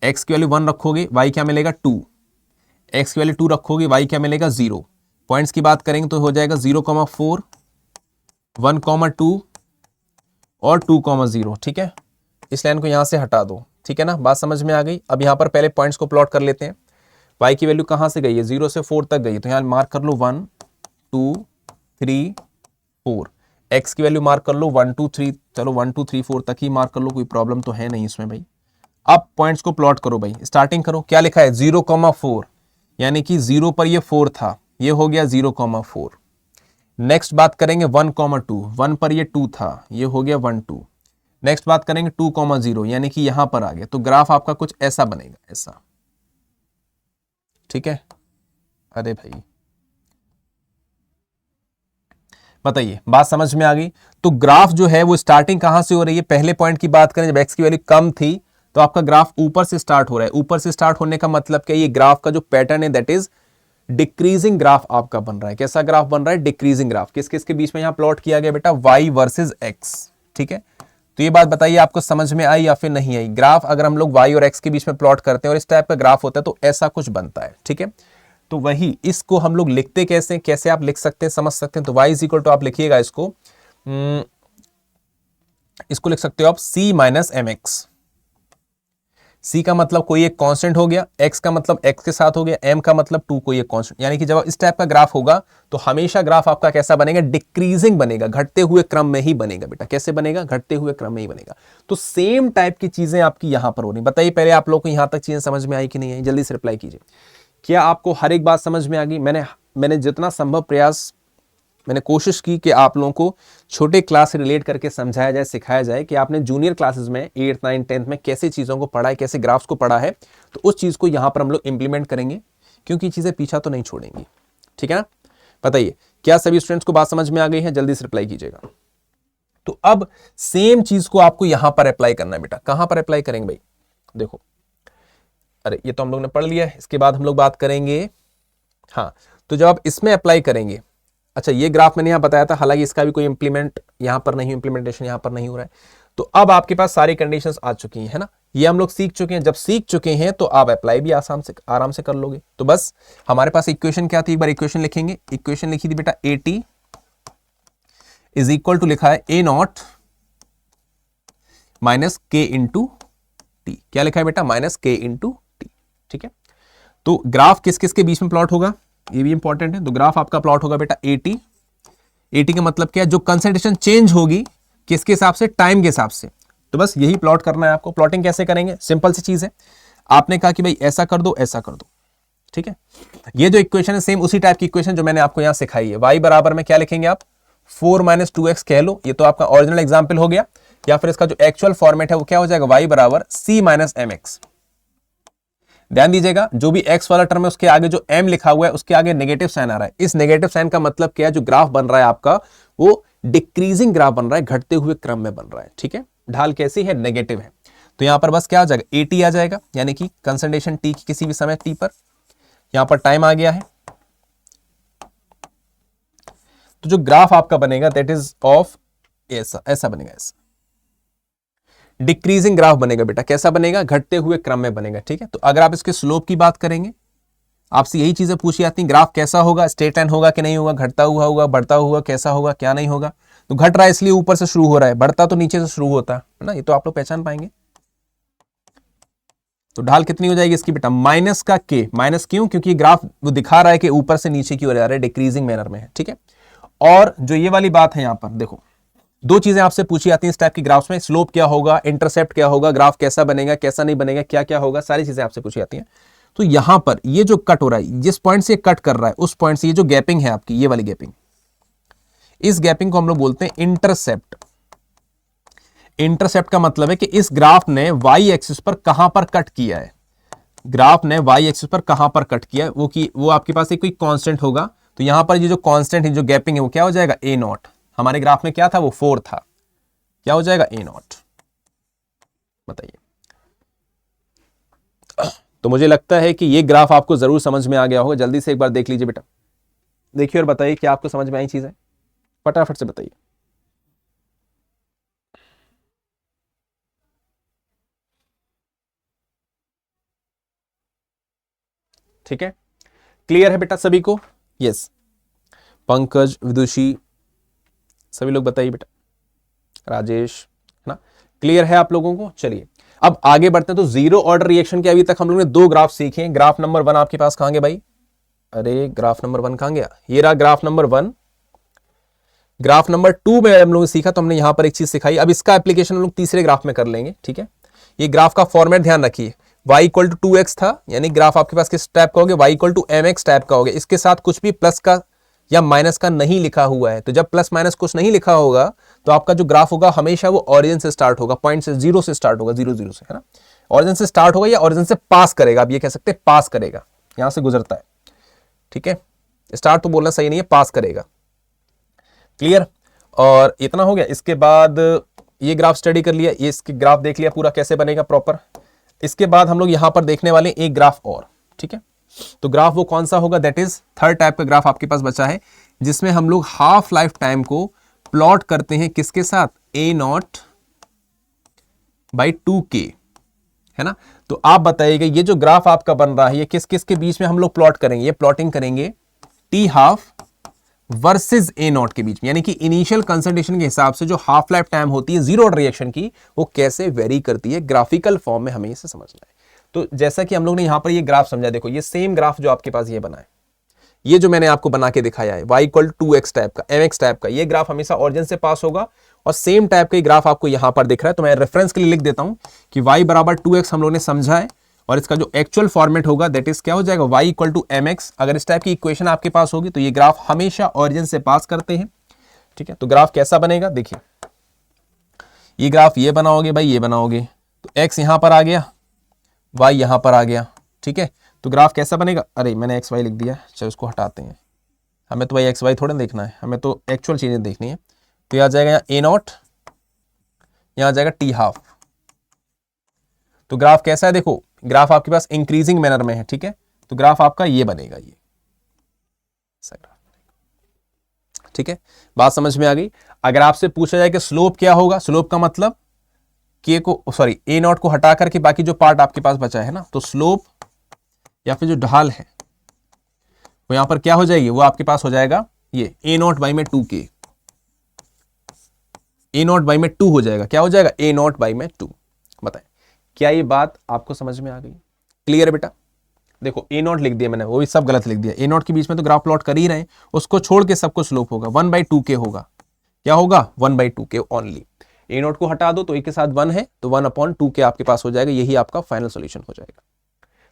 x की वैल्यू 1 रखोगे, y क्या मिलेगा? 2। x की वैल्यू 2 रखोगे, y क्या मिलेगा? 0। पॉइंट्स की बात करेंगे तो हो जाएगा 0, 4, 1, 2 और 2, 0। ठीक है, इस लाइन को यहां से हटा दो। ठीक है ना, बात समझ में आ गई। अब यहां पर पहले पॉइंट्स को प्लॉट कर लेते हैं। y की वैल्यू कहां से गई है? 0 से 4 तक गई है, तो यहां मार्क कर लो 1, 2, 3, 4। x की वैल्यू मार्क कर लो 1, 2, 3, चलो 1, 2, 3, 4 तक ही मार्क कर लो, कोई प्रॉब्लम तो है नहीं इसमें भाई। अब पॉइंट्स को प्लॉट करो भाई, स्टार्टिंग करो। क्या लिखा है? 0, 4, यानी कि 0 पर ये 4 था, ये हो गया 0, 4। नेक्स्ट बात करेंगे 1, 2, 1 पर ये 2 था, ये हो गया 1, 2। नेक्स्ट बात करेंगे 2, 0, यानी कि यहां पर आ गया। तो ग्राफ आपका कुछ ऐसा बनेगा, ऐसा। ठीक है, अरे भाई बताइए, बात समझ में आ गई? तो ग्राफ जो है वो स्टार्टिंग कहां से हो रही है? पहले पॉइंट की बात करें, जब x की वैल्यू कम थी तो आपका ग्राफ ऊपर से स्टार्ट हो रहा है। ऊपर से स्टार्ट होने का मतलब क्या? ये ग्राफ का जो पैटर्न है दैट इज डिक्रीजिंग ग्राफ आपका बन रहा है। कैसा ग्राफ बन रहा है? Decreasing graph. किस किस के बीच में यहां प्लॉट किया गया बेटा? y versus x। ठीक है, तो ये बात बताइए आपको समझ में आई या फिर नहीं आई? ग्राफ अगर हम लोग y और x के बीच में प्लॉट करते हैं और इस टाइप का ग्राफ होता है तो ऐसा कुछ बनता है। ठीक है, तो वही इसको हम लोग लिखते कैसे, कैसे आप लिख सकते हैं, समझ सकते हैं। तो y इज इक्वल टू, आप लिखिएगा इसको लिख सकते हो आप c - mx। C का मतलब कोई एक कांस्टेंट हो गया, X का मतलब X के साथ हो गया, M का मतलब 2 कोई एक कांस्टेंट। यानी कि जब इस टाइप का ग्राफ होगा तो हमेशा ग्राफ आपका कैसा बनेगा, डिक्रीजिंग बनेगा, घटते हुए क्रम में ही बनेगा बेटा। कैसे बनेगा, घटते हुए क्रम में ही बनेगा। तो सेम टाइप की चीजें आपकी यहां पर हो रही। बताइए पहले आप लोग को यहां तक चीजें समझ में आई कि नहीं आई, जल्दी से रिप्लाई कीजिए। क्या आपको हर एक बात समझ में आ गई? मैंने जितना संभव प्रयास, मैंने कोशिश की कि आप लोगों को छोटे क्लास से रिलेट करके समझाया जाए, सिखाया जाए कि आपने जूनियर क्लासेस में 8th 9th 10th में कैसे चीज़ों को पढ़ा है, कैसे ग्राफ्स को पढ़ा है। तो उस चीज़ को यहाँ पर हम लोग इंप्लीमेंट करेंगे, क्योंकि चीज़ें पीछा तो नहीं छोड़ेंगी। ठीक है ना? बताइए क्या सभी स्टूडेंट्स को बात समझ में आ गई है? जल्दी से रिप्लाई कीजिएगा। तो अब सेम चीज़ को आपको यहां पर अप्लाई करना है बेटा। कहां पर अप्लाई करेंगे भाई? देखो, अरे ये तो हम लोग ने पढ़ लिया है, इसके बाद हम लोग बात करेंगे। हाँ, तो जब आप इसमें अप्लाई करेंगे, अच्छा ये ग्राफ मैंने यहां बताया था, हालांकि इसका भी कोई इंप्लीमेंट यहां पर नहीं, इंप्लीमेंटेशन यहां पर नहीं हो रहा है। तो अब आपके पास सारी कंडीशंस आ चुकी हैं, है ना? ये हम लोग सीख चुके हैं। जब सीख चुके हैं तो आप अप्लाई भी आराम से कर लोगे। तो बस हमारे पास इक्वेशन क्या थी, एक बार इक्वेशन लिखेंगे। इक्वेशन लिखी थी बेटा, AT इज इक्वल टू, लिखा है A0 minus K into T. क्या लिखा है बेटा? Minus K into t. ठीक है, तो ग्राफ किस किस के बीच में प्लॉट होगा, ये भी इंपॉर्टेंट है। तो ग्राफ आपका प्लॉट होगा बेटा AT। AT का मतलब क्या है? जो कंसंट्रेशन चेंज होगी किसके हिसाब से, टाइम के हिसाब से। तो बस यही प्लॉट करना है आपको। प्लॉटिंग कैसे करेंगे? सिंपल सी चीज है, आपने कहा कि भाई ऐसा कर दो, ऐसा कर दो। ठीक है, ये जो इक्वेशन है सेम उसी टाइप की इक्वेशन जो मैंने आपको यहां सिखाई है। y बराबर में क्या लिखेंगे आप? 4 - 2x कह लो, ये तो आपका ओरिजिनल एग्जाम्पल हो गया। या फिर इसका जो एक्चुअल फॉर्मेट है वो क्या हो जाएगा? y बराबर c - mx। ध्यान दीजिएगा, जो भी x वाला टर्म है उसके आगे जो m लिखा हुआ है उसके आगे नेगेटिव साइन आ रहा है। इस नेगेटिव साइन का मतलब क्या है? जो ग्राफ बन रहा है आपका वो डिक्रीजिंग ग्राफ बन रहा है, घटते हुए क्रम में बन रहा है। ठीक है, ढाल कैसी है? नेगेटिव है। तो यहां पर बस क्या आ जाएगा? AT आ जाएगा, यानी कि कंसंट्रेशन t की किसी भी समय t पर। यहां पर टाइम आ गया है। तो जो ग्राफ आपका बनेगा दैट इज ऑफ ऐसा बनेगा, ऐसा डिक्रीजिंग ग्राफ बनेगा बेटा। कैसा बनेगा? घटते हुए क्रम में बनेगा। ठीक है, तो अगर आप इसके स्लोप की बात करेंगे, आपसे यही चीजें पूछी जाती हैं, ग्राफ कैसा होगा, स्ट्रेट लाइन होगा कि नहीं होगा, घटता हुआ होगा, बढ़ता हुआ, कैसा होगा, क्या नहीं होगा। तो घट रहा है इसलिए ऊपर से शुरू हो रहा है, बढ़ता तो नीचे से शुरू होता है ना, ये तो आप लोग पहचान पाएंगे। तो ढाल कितनी हो जाएगी इसकी बेटा? माइनस का K। माइनस क्यों? क्योंकि ग्राफ वो दिखा रहा है कि ऊपर से नीचे की ओर जा रहा है, डिक्रीजिंग मैनर में है। ठीक है, और जो ये वाली बात है यहां पर देखो, दो चीजें आपसे पूछी जाती हैं इस टाइप की ग्राफ्स में, स्लोप क्या होगा, इंटरसेप्ट क्या होगा, ग्राफ कैसा बनेगा, कैसा नहीं बनेगा, क्या क्या होगा, सारी चीजें आपसे पूछी जाती हैं। तो यहां पर ये जो कट हो रहा है, जिस पॉइंट से कट कर रहा है उस पॉइंट से ये जो गैपिंग है आपकी, ये वाली गैपिंग, इस गैपिंग को हम लोग बोलते हैं इंटरसेप्ट। इंटरसेप्ट का मतलब है कि इस ग्राफ ने वाई एक्सिस पर कहां पर कट किया है, ग्राफ ने वाई एक्सिस पर कहां पर कट किया है, वो आपके पास एक कोई कांस्टेंट होगा। तो यहां पर ये जो कांस्टेंट है, जो गैपिंग है, वो क्या हो जाएगा? A0। हमारे ग्राफ में क्या था? वो 4 था, क्या हो जाएगा? A0। बताइए। तो मुझे लगता है कि ये ग्राफ आपको जरूर समझ में आ गया होगा। जल्दी से एक बार देख लीजिए बेटा, देखिए और बताइए क्या आपको समझ में आई चीजें, फटाफट से बताइए। ठीक है, क्लियर है बेटा सभी को? यस, पंकज, विदुषी, सभी लोग बताइए बेटा, राजेश, है ना? क्लियर है आप लोगों को? चलिए अब आगे बढ़ते हैं। तो जीरो ऑर्डर रिएक्शन के अभी तक हम लोगों ने 2 ग्राफ सीखे। ग्राफ नंबर 1 आपके पास कहां गया भाई? अरे ग्राफ नंबर 1 कहां गया? ये रहा ग्राफ नंबर 1। ग्राफ नंबर 2 में हम लोगों ने सीखा, तो हमने यहां पर एक चीज सिखाई। अब इसका एप्लीकेशन हम लोग तीसरे ग्राफ में कर लेंगे। ठीक है, ये ग्राफ का फॉर्मेट ध्यान रखिए। y इक्वल टू 2x था, यानी ग्राफ आपके पास किस टाइप का हो गया? y equal to mx type का हो गया। इसके साथ कुछ भी प्लस का या माइनस का नहीं लिखा हुआ है। तो जब प्लस माइनस कुछ नहीं लिखा होगा तो आपका जो ग्राफ होगा हमेशा वो ऑरिजिन से स्टार्ट होगा, पॉइंट से, 0 से स्टार्ट होगा, 0 0 से, है ना? ऑरिजिन से स्टार्ट होगा या ऑरिजिन से पास करेगा, आप ये कह सकते हैं पास करेगा, यहां से गुजरता है। ठीक है, स्टार्ट तो बोलना सही नहीं है, पास करेगा। क्लियर? और इतना हो गया। इसके बाद ये ग्राफ स्टडी कर लिया, ये इसके ग्राफ देख लिया पूरा कैसे बनेगा प्रॉपर। इसके बाद हम लोग यहां पर देखने वाले एक ग्राफ और। ठीक है, तो ग्राफ वो कौन सा होगा? दैट इज थर्ड टाइप का ग्राफ आपके पास बचा है, जिसमें हम लोग हाफ लाइफ टाइम को प्लॉट करते हैं किसके साथ? A0 बाई 2K, है ना? तो आप बताइएगा ये जो ग्राफ आपका बन रहा है ये किस किस के बीच में हम लोग प्लॉट करेंगे? ये प्लॉटिंग करेंगे T half versus A not के बीच में, यानी कि इनिशियल कंसंट्रेशन के हिसाब से जो हाफ लाइफ टाइम होती है जीरो ऑर्डर रिएक्शन की, वो कैसे वेरी करती है, ग्राफिकल फॉर्म में हमें इसे समझना है। तो जैसा कि हम लोग ने यहां पर ये ग्राफ समझा, देखो ये सेम ग्राफ जो आपके पास ये बना है, ये जो मैंने आपको बना के दिखाया है y इक्वल 2x टाइप का, mx टाइप का, ये ग्राफ हमेशा ऑरिजिन से पास होगा और सेम टाइप का ग्राफ आपको यहां पर दिख रहा है। तो मैं रेफरेंस के लिए लिख देता हूं कि y बराबर 2x हम लोग ने समझा है, और इसका जो एक्चुअल फॉर्मेट होगा दैट इज क्या हो जाएगा, y इक्वल टू mx। अगर इस टाइप की इक्वेशन आपके पास होगी तो ये ग्राफ हमेशा ऑरिजिन से पास करते हैं, ठीक है। तो ग्राफ कैसा बनेगा, देखिए ये ग्राफ ये बनाओगे भाई, ये बनाओगे तो x यहां पर आ गया, y यहां पर आ गया, ठीक है। तो ग्राफ कैसा बनेगा, अरे मैंने एक्स वाई लिख दिया, चलो उसको हटाते हैं, हमें तो भाई एक्स वाई थोड़ा देखना है, हमें तो एक्चुअल चीजें देखनी है। तो यह आ जाएगा यहाँ ए नॉट, यहाँ आ जाएगा टी हाफ। तो ग्राफ कैसा है, देखो ग्राफ आपके पास इंक्रीजिंग मैनर में है, ठीक है। तो ग्राफ आपका ये बनेगा, ये ठीक है। बात समझ में आ गई। अगर आपसे पूछा जाए कि स्लोप क्या होगा, स्लोप का मतलब के को, सॉरी ए नॉट को हटा करके बाकी जो पार्ट आपके पास बचा है ना, तो स्लोप या फिर जो ढाल है वो यहां पर क्या हो जाएगी, वो आपके पास हो जाएगा ये ए नॉट बाई में 2 के, ए नॉट बाई में 2 हो जाएगा, क्या हो जाएगा, ए नॉट बाई में 2। बताएं क्या ये बात आपको समझ में आ गई, क्लियर है बेटा। देखो ए नॉट लिख दिया मैंने, वो भी सब गलत लिख दिया, ए नॉट के बीच में तो ग्राफ प्लॉट कर ही रहे हैं, उसको छोड़ के सबको स्लोप होगा 1/2 के होगा, क्या होगा 1/2 के ओनली। ए नॉट को हटा दो तो ए के साथ 1 है, तो 1/2 के आपके पास हो जाएगा, यही आपका फाइनल सॉल्यूशन हो जाएगा,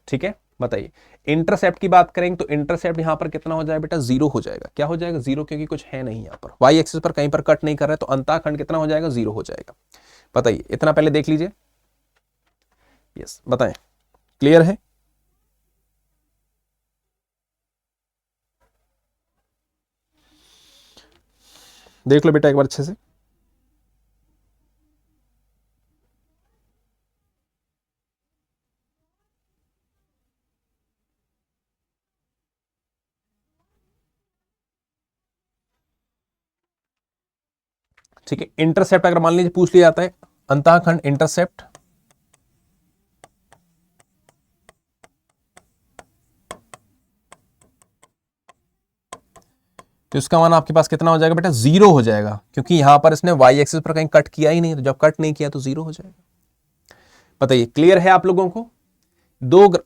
ठीक है। बताइए इंटरसेप्ट की बात करेंगे तो इंटरसेप्ट यहां पर कितना हो जाएगा बेटा, 0 हो जाएगा, क्या हो जाएगा 0, क्योंकि कुछ है नहीं यहां पर, वाई एक्सिस पर कहीं पर कट नहीं कर रहा है, तो अंतःखंड कितना हो जाएगा, 0 हो जाएगा। बताइए इतना पहले देख लीजिए, यस बताएं क्लियर है। देख लो बेटा एक बार अच्छे से, ठीक है। इंटरसेप्ट अगर मान लीजिए पूछ लिया जाता है अंतःखंड इंटरसेप्ट, तो इसका मान आपके पास कितना हो जाएगा बेटा, 0 हो जाएगा, क्योंकि यहां पर इसने वाई एक्सिस पर कहीं कट किया ही नहीं, तो जब कट नहीं किया तो 0 हो जाएगा। बताइए क्लियर है आप लोगों को।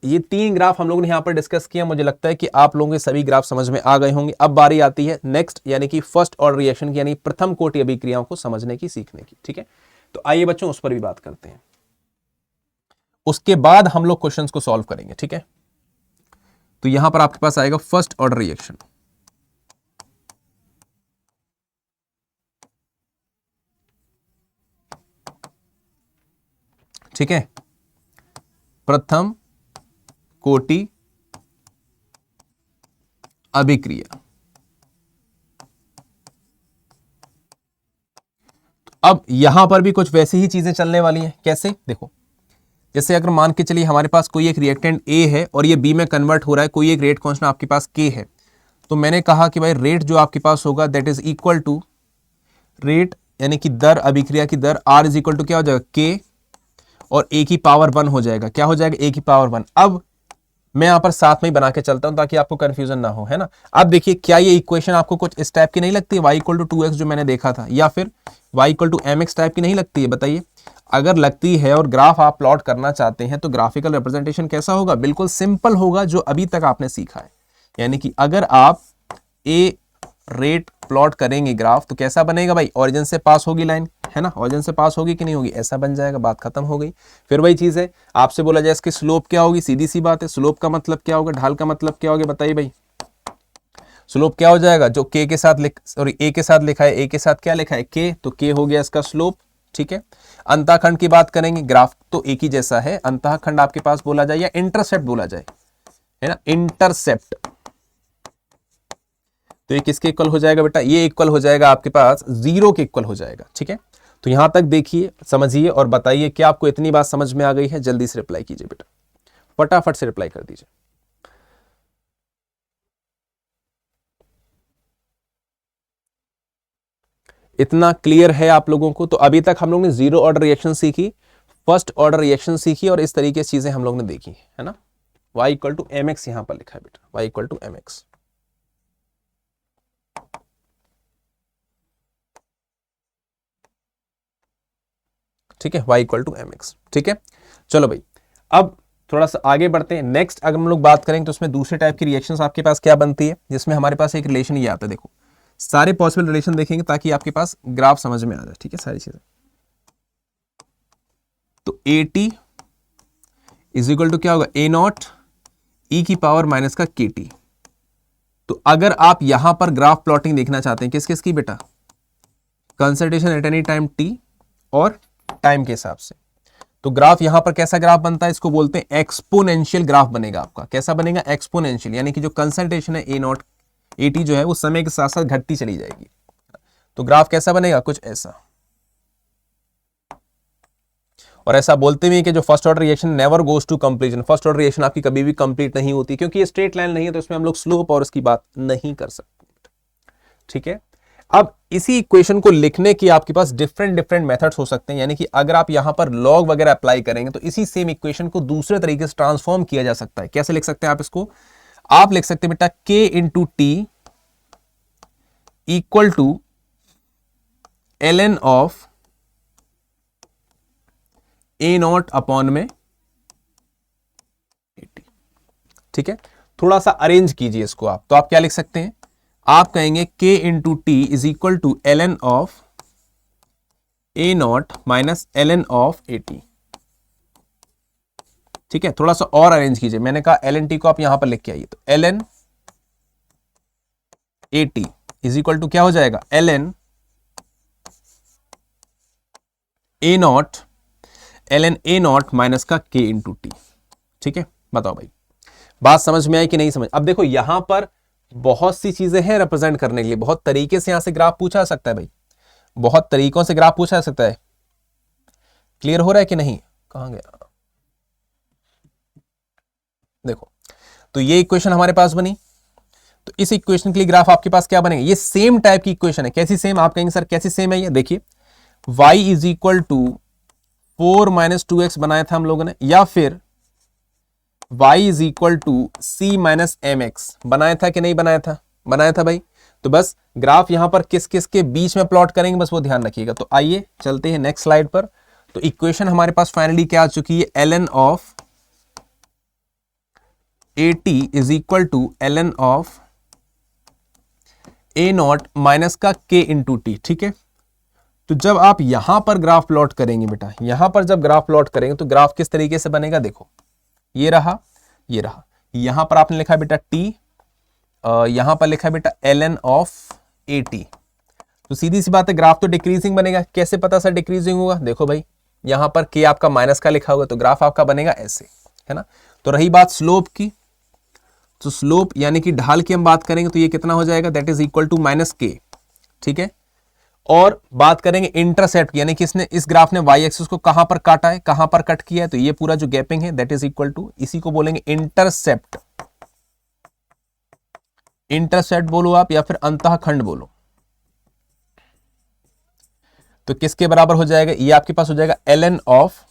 ये 3 ग्राफ हम लोगों ने यहां पर डिस्कस किया, मुझे लगता है कि आप लोगों के सभी ग्राफ समझ में आ गए होंगे। अब बारी आती है नेक्स्ट, यानी कि फर्स्ट ऑर्डर रिएक्शन की, यानी प्रथम कोटि अभिक्रियाओं को समझने की, सीखने की, ठीक है। तो आइए बच्चों उस पर भी बात करते हैं, उसके बाद हम लोग क्वेश्चंस को सॉल्व करेंगे, ठीक है। तो यहां पर आपके पास आएगा फर्स्ट ऑर्डर रिएक्शन, ठीक है, प्रथम कोटि अभिक्रिया। अब यहां पर भी कुछ वैसी ही चीजें चलने वाली हैं, कैसे देखो, जैसे अगर मान के चलिए हमारे पास कोई एक रिएक्टेंट ए है और ये बी में कन्वर्ट हो रहा है, कोई एक रेट कांस्टेंट आपके पास के है, तो मैंने कहा कि भाई रेट जो आपके पास होगा that is equal to rate, यानी कि दर, अभिक्रिया की दर, आर इज इक्वल टू क्या हो जाएगा, के, और ए की पावर 1 हो जाएगा, क्या हो जाएगा, ए की पावर 1। अब मैं यहां पर साथ में ही बना के चलता हूं ताकि आपको कंफ्यूजन ना हो, है ना। अब देखिए क्या ये इक्वेशन आपको कुछ इस टाइप की नहीं लगती है, y इक्वल टू 2x जो मैंने देखा था, या फिर y equal to mx type की नहीं लगती है, बताइए। अगर लगती है और ग्राफ आप प्लॉट करना चाहते हैं तो ग्राफिकल रिप्रेजेंटेशन कैसा होगा, बिल्कुल सिंपल होगा, जो अभी तक आपने सीखा है। यानी कि अगर आप ए रेट प्लॉट करेंगे ग्राफ, तो कैसा बनेगा भाई, ओरिजिन से पास होगी लाइन, है ना, ओरिजिन से पास होगी कि नहीं होगी, ऐसा बन जाएगा, बात खत्म हो गई। फिर वही चीज है, आपसे बोला जाए इसकी स्लोप क्या होगी, सीधी सी बात है, स्लोप का मतलब क्या होगा, ढाल का मतलब क्या होगा, बताइए भाई। स्लोप क्या हो जाएगा, जो के के साथ सॉरी ए के साथ लिखा है, ए के साथ क्या लिखा है, के, तो के हो गया इसका स्लोप, ठीक है। अंतःखंड की बात करेंगे, ग्राफ तो एक ही जैसा है, अंतःखंड आपके पास बोला जाए या इंटरसेप्ट बोला जाए, है ना, इंटरसेप्ट, तो ये किसके इक्वल हो जाएगा बेटा, ये इक्वल हो जाएगा आपके पास 0 के इक्वल हो जाएगा, ठीक है। तो यहां तक देखिए, समझिए और बताइए क्या आपको इतनी बात समझ में आ गई है। जल्दी से रिप्लाई कीजिए बेटा, फटाफट से रिप्लाई कर दीजिए। इतना क्लियर है आप लोगों को। तो अभी तक हम लोग ने 0 ऑर्डर रिएक्शन सीखी, फर्स्ट ऑर्डर रिएक्शन सीखी, और इस तरीके से चीजें हम लोग ने देखी, है ना। y इक्वल टू mx यहां पर लिखा है बेटा, y इक्वल टू mx। ठीक है, y इक्वल टू mx। ठीक है, चलो भाई अब थोड़ा सा आगे बढ़ते हैं। नेक्स्ट अगर हम लोग बात करेंगे तो उसमें दूसरे टाइप की रिएक्शंस आपके पास क्या बनती है, जिसमें हमारे पास एक रिलेशन ये आता है। देखो सारे पॉसिबल रिलेशन देखेंगे ताकि आपके पास ग्राफ समझ में आ जाए। ठीक है, सारी चीजें। तो AT इज इक्वल टू क्या होगा, A नॉट ई की पावर माइनस का KT। तो अगर आप यहां पर ग्राफ प्लॉटिंग देखना चाहते हैं किस किस की बेटा, concentration at any time T और टाइम के हिसाब से, तो ग्राफ यहां पर कैसा ग्राफ बनता है, इसको बोलते हैं एक्सपोनेंशियल ग्राफ बनेगा आपका। कैसा बनेगा, एक्सपोनेंशियल, यानी कि जो कंसंट्रेशन है A नॉट AT जो है वो समय के साथ साथ घटती चली जाएगी। तो ग्राफ कैसा बनेगा, कुछ ऐसा। और ऐसा बोलते भी हैं कि जो first order reaction never goes to completion, first order reaction आपकी कभी भी कंप्लीट नहीं होती, क्योंकि ये स्ट्रेट लाइन नहीं है, तो इसमें हम लोग स्लोप और इसकी बात नहीं कर सकते। ठीक है, अब इसी इक्वेशन को लिखने की आपके पास डिफरेंट मेथड्स हो सकते हैं, यानी कि अगर आप यहां पर लॉग वगैरह अप्लाई करेंगे तो इसी सेम इक्वेशन को दूसरे तरीके से ट्रांसफॉर्म किया जा सकता है। कैसे लिख सकते हैं आप इसको, आप लिख सकते हैं बेटा K into t equal to ln of A not upon में AT। ठीक है, थोड़ा सा अरेंज कीजिए इसको आप, तो आप क्या लिख सकते हैं, आप कहेंगे K into t is equal to ln of A not minus ln of AT। ठीक है, थोड़ा सा और अरेंज कीजिए, मैंने कहा ln t को आप यहां पर लिख के आइए, तो ln AT is equal to क्या हो जाएगा, ln A not ln A not minus का K इंटू टी। ठीक है, बताओ भाई बात समझ में आई कि नहीं समझ। अब देखो यहां पर बहुत सी चीजें हैं रिप्रेजेंट करने के लिए, बहुत तरीके से यहां से ग्राफ पूछा जा सकता है भाई, बहुत तरीकों से ग्राफ पूछा जा सकता है। क्लियर हो रहा है कि नहीं, कहां गया, देखो तो ये इक्वेशन हमारे पास बनी, तो इस इक्वेशन के लिए ग्राफ आपके पास क्या बनेगा, ये सेम टाइप की इक्वेशन है। कैसी सेम, आप कहेंगे सर कैसी सेम है ये, देखिए y is equal to 4 minus 2x बनाया था हम लोगों ने, या फिर y is equal to c minus mx बनाया था कि नहीं बनाया था, बनाया था भाई। तो बस ग्राफ यहां पर किस किस के बीच में प्लॉट करेंगे, बस वो ध्यान रखिएगा। तो आइए चलते हैं नेक्स्ट स्लाइड पर। तो इक्वेशन हमारे पास फाइनली क्या आ चुकी है, ln of AT is equal to ln of A not minus का K इंटू टी। ठीक है, तो जब आप यहां पर ग्राफ प्लॉट करेंगे बेटा, यहां पर जब ग्राफ प्लॉट करेंगे तो ग्राफ किस तरीके से बनेगा, देखो ये रहा, ये रहा, यहां पर आपने लिखा बेटा t, यहां पर लिखा बेटा ln ऑफ AT। तो सीधी सी बात है ग्राफ तो डिक्रीजिंग बनेगा। कैसे पता सर डिक्रीजिंग होगा, देखो भाई यहां पर K आपका माइनस का लिखा होगा, तो ग्राफ आपका बनेगा ऐसे, है ना। तो रही बात स्लोप की, तो स्लोप यानी कि ढाल की हम बात करेंगे तो ये कितना हो जाएगा, that is equal to minus K। ठीक है, और बात करेंगे इंटरसेप्ट, यानी कि इसने इस ग्राफ ने y एक्सिस को कहां पर काटा है, कहां पर कट किया है, तो ये पूरा जो गैपिंग है दैट इज इक्वल टू, इसी को बोलेंगे इंटरसेप्ट। इंटरसेप्ट बोलो आप या फिर अंतःखंड बोलो, तो किसके बराबर हो जाएगा, ये आपके पास हो जाएगा ln ऑफ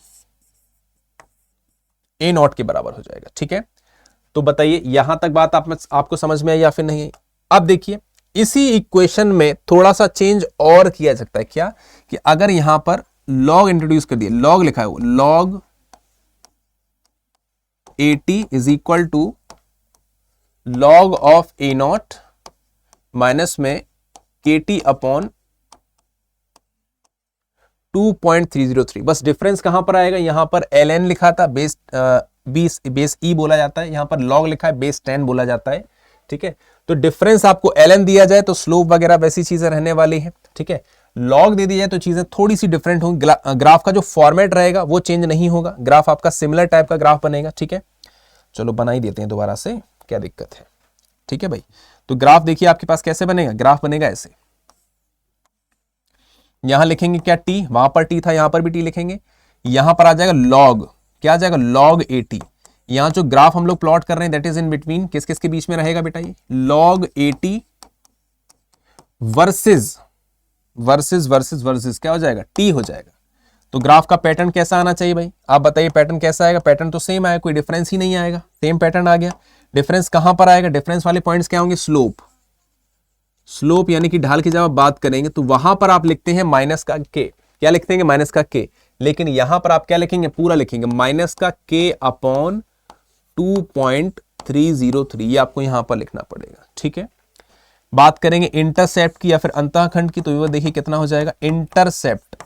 A नॉट के बराबर हो जाएगा। ठीक है, तो बताइए यहां तक बात आपको समझ में आई या फिर नहीं। अब देखिए इसी इक्वेशन में थोड़ा सा चेंज और किया जा सकता है, क्या कि अगर यहां पर लॉग इंट्रोड्यूस कर दिया, लॉग लिखा है वो, log AT is equal to log of A not minus में KT अपॉन 2.303। बस डिफरेंस कहां पर आएगा, यहां पर ln लिखा था, बेस E बोला जाता है, यहां पर log लिखा है, बेस 10 बोला जाता है। ठीक है, तो डिफरेंस आपको ln दिया जाए तो स्लोप वगैरह वैसी चीजें रहने वाली हैं। ठीक है, log दे दी जाए तो चीजें थोड़ी सी डिफरेंट होंगी, ग्राफ का जो फॉर्मेट रहेगा वो चेंज नहीं होगा, ग्राफ आपका सिमिलर टाइप का ग्राफ बनेगा। ठीक है, चलो बना ही देते हैं दोबारा से, क्या दिक्कत है। ठीक है भाई, तो ग्राफ देखिए आपके पास कैसे बनेगा, ग्राफ बनेगा ऐसे, यहां लिखेंगे क्या t, वहां पर t था, यहां पर भी t लिखेंगे, यहां पर आ जाएगा log, क्या आ जाएगा log AT। यहां जो ग्राफ हम लोग प्लॉट कर रहे हैं दैट इज इन बिटवीन, किस किस के बीच में रहेगा बेटा, ये log AT वर्सेस क्या हो जाएगा, t हो जाएगा। तो ग्राफ का पैटर्न कैसा आना चाहिए भाई, आप बताइए पैटर्न कैसा आएगा, पैटर्न तो सेम आएगा, कोई डिफरेंस ही नहीं आएगा, सेम पैटर्न आ गया। डिफरेंस कहां पर आएगा, डिफरेंस वाले पॉइंट्स क्या होंगे, स्लोप यानी कि ढाल की जब आप बात करेंगे तो वहां पर आप लिखते हैं माइनस का K, क्या लिखते हैं, माइनस का K, लेकिन यहां पर आप क्या लिखेंगे, पूरा लिखेंगे, माइनस का k अपॉन 2.303, ये आपको यहां पर लिखना पड़ेगा। ठीक है, बात करेंगे इंटरसेप्ट की या फिर अंतःखंड की, तो देखिए कितना हो जाएगा, इंटरसेप्ट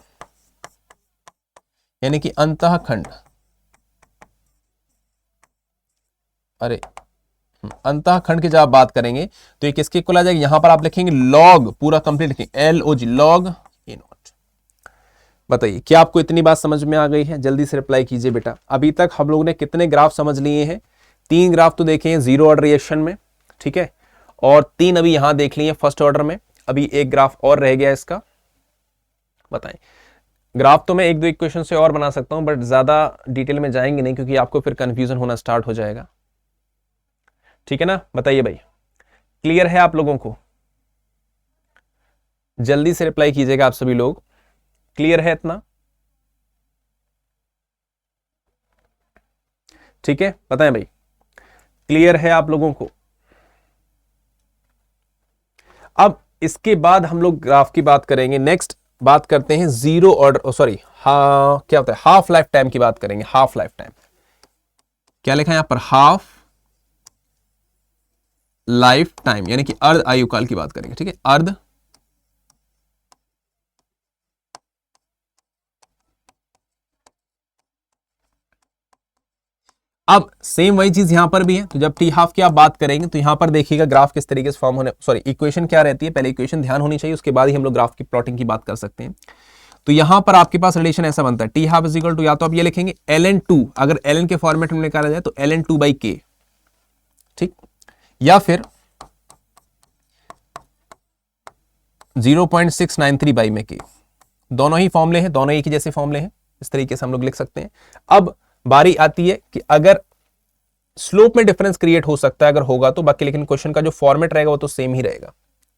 यानी कि अंतःखंड, अरे अंतःखंड की जब आप बात करेंगे तो ये किसके इक्वल आ जाएगी, यहां पर आप लिखेंगे लॉग, पूरा कंप्लीट लिखेंगे LOG, लॉग ए नॉट। बताइए क्या आपको इतनी बात समझ में आ गई है, जल्दी से रिप्लाई कीजिए बेटा। अभी तक हम लोगों ने कितने ग्राफ समझ लिए हैं, 3 ग्राफ तो देखे हैं जीरो ऑर्डर रिएक्शन में, ठीक है, और 3 अभी यहां देख लिए फर्स्ट ऑर्डर में, अभी एक ग्राफ और रह गया इसका। बताएं, ग्राफ तो मैं 1-2 इक्वेशन से और बना सकता हूं, बट ज्यादा डिटेल में जाएंगे नहीं क्योंकि आपको फिर कंफ्यूजन होना स्टार्ट हो जाएगा। ठीक है ना, बताइए भाई, क्लियर है आप लोगों को, जल्दी से रिप्लाई कीजिएगा आप सभी लोग, क्लियर है इतना? ठीक है, बताएं भाई, क्लियर है आप लोगों को? अब इसके बाद हम लोग ग्राफ की बात करेंगे, नेक्स्ट बात करते हैं जीरो ऑर्डर, सॉरी क्या होता है, हाफ लाइफ टाइम की बात करेंगे। हाफ लाइफ टाइम क्या लिखा है यहां पर, हाफ लाइफ टाइम यानी कि अर्ध आयुकाल की बात करेंगे। ठीक है, अर्ध अब सेम वही चीज यहां पर भी है, तो जब टी हाफ की आप बात करेंगे तो यहां पर देखिएगा ग्राफ किस तरीके से फॉर्म होने, सॉरी इक्वेशन क्या रहती है, पहले इक्वेशन ध्यान होनी चाहिए, उसके बाद ही हम लोग ग्राफ की प्लॉटिंग की बात कर सकते हैं। तो यहां पर आपके पास रिलेशन ऐसा बनता है, t half is equal to, या तो आप ये लिखेंगे ln2, अगर ln के फॉर्मेट में निकाला जाए तो ln2/k, ठीक, या फिर 0.693/k, दोनों ही फॉर्मूले हैं, दोनों एक ही जैसे फॉर्मूले हैं, इस तरीके से हम लोग लिख सकते हैं। अब बारी आती है कि अगर स्लोप में डिफरेंस क्रिएट हो सकता है अगर होगा तो, बाकी लेकिन क्वेश्चन का जो फॉर्मेट रहेगा वो तो सेम ही रहेगा।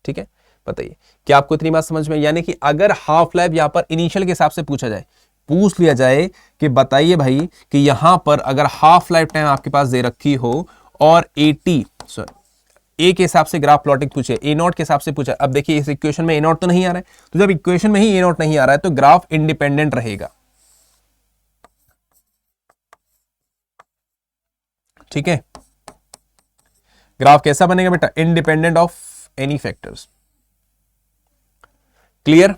ठीक है, बताइए क्या आपको इतनी बात समझ में, यानी कि अगर हाफ लाइफ यहां पर इनिशियल के हिसाब से पूछा जाए, पूछ लिया जाए कि बताइए भाई कि यहां पर अगर हाफ लाइफ टाइम आपके पास दे रखी हो और 80 ए के हिसाब से ग्राफ प्लॉटिंग पूछे, ए नॉट के हिसाब से पूछा, अब देखिए इस इक्वेशन में ए नॉट तो नहीं आ रहा है, तो जब इक्वेशन में ही ए नॉट नहीं आ रहा है तो ग्राफ इंडिपेंडेंट रहेगा। ठीक है, ग्राफ कैसा बनेगा बेटा, independent of any factors. Clear,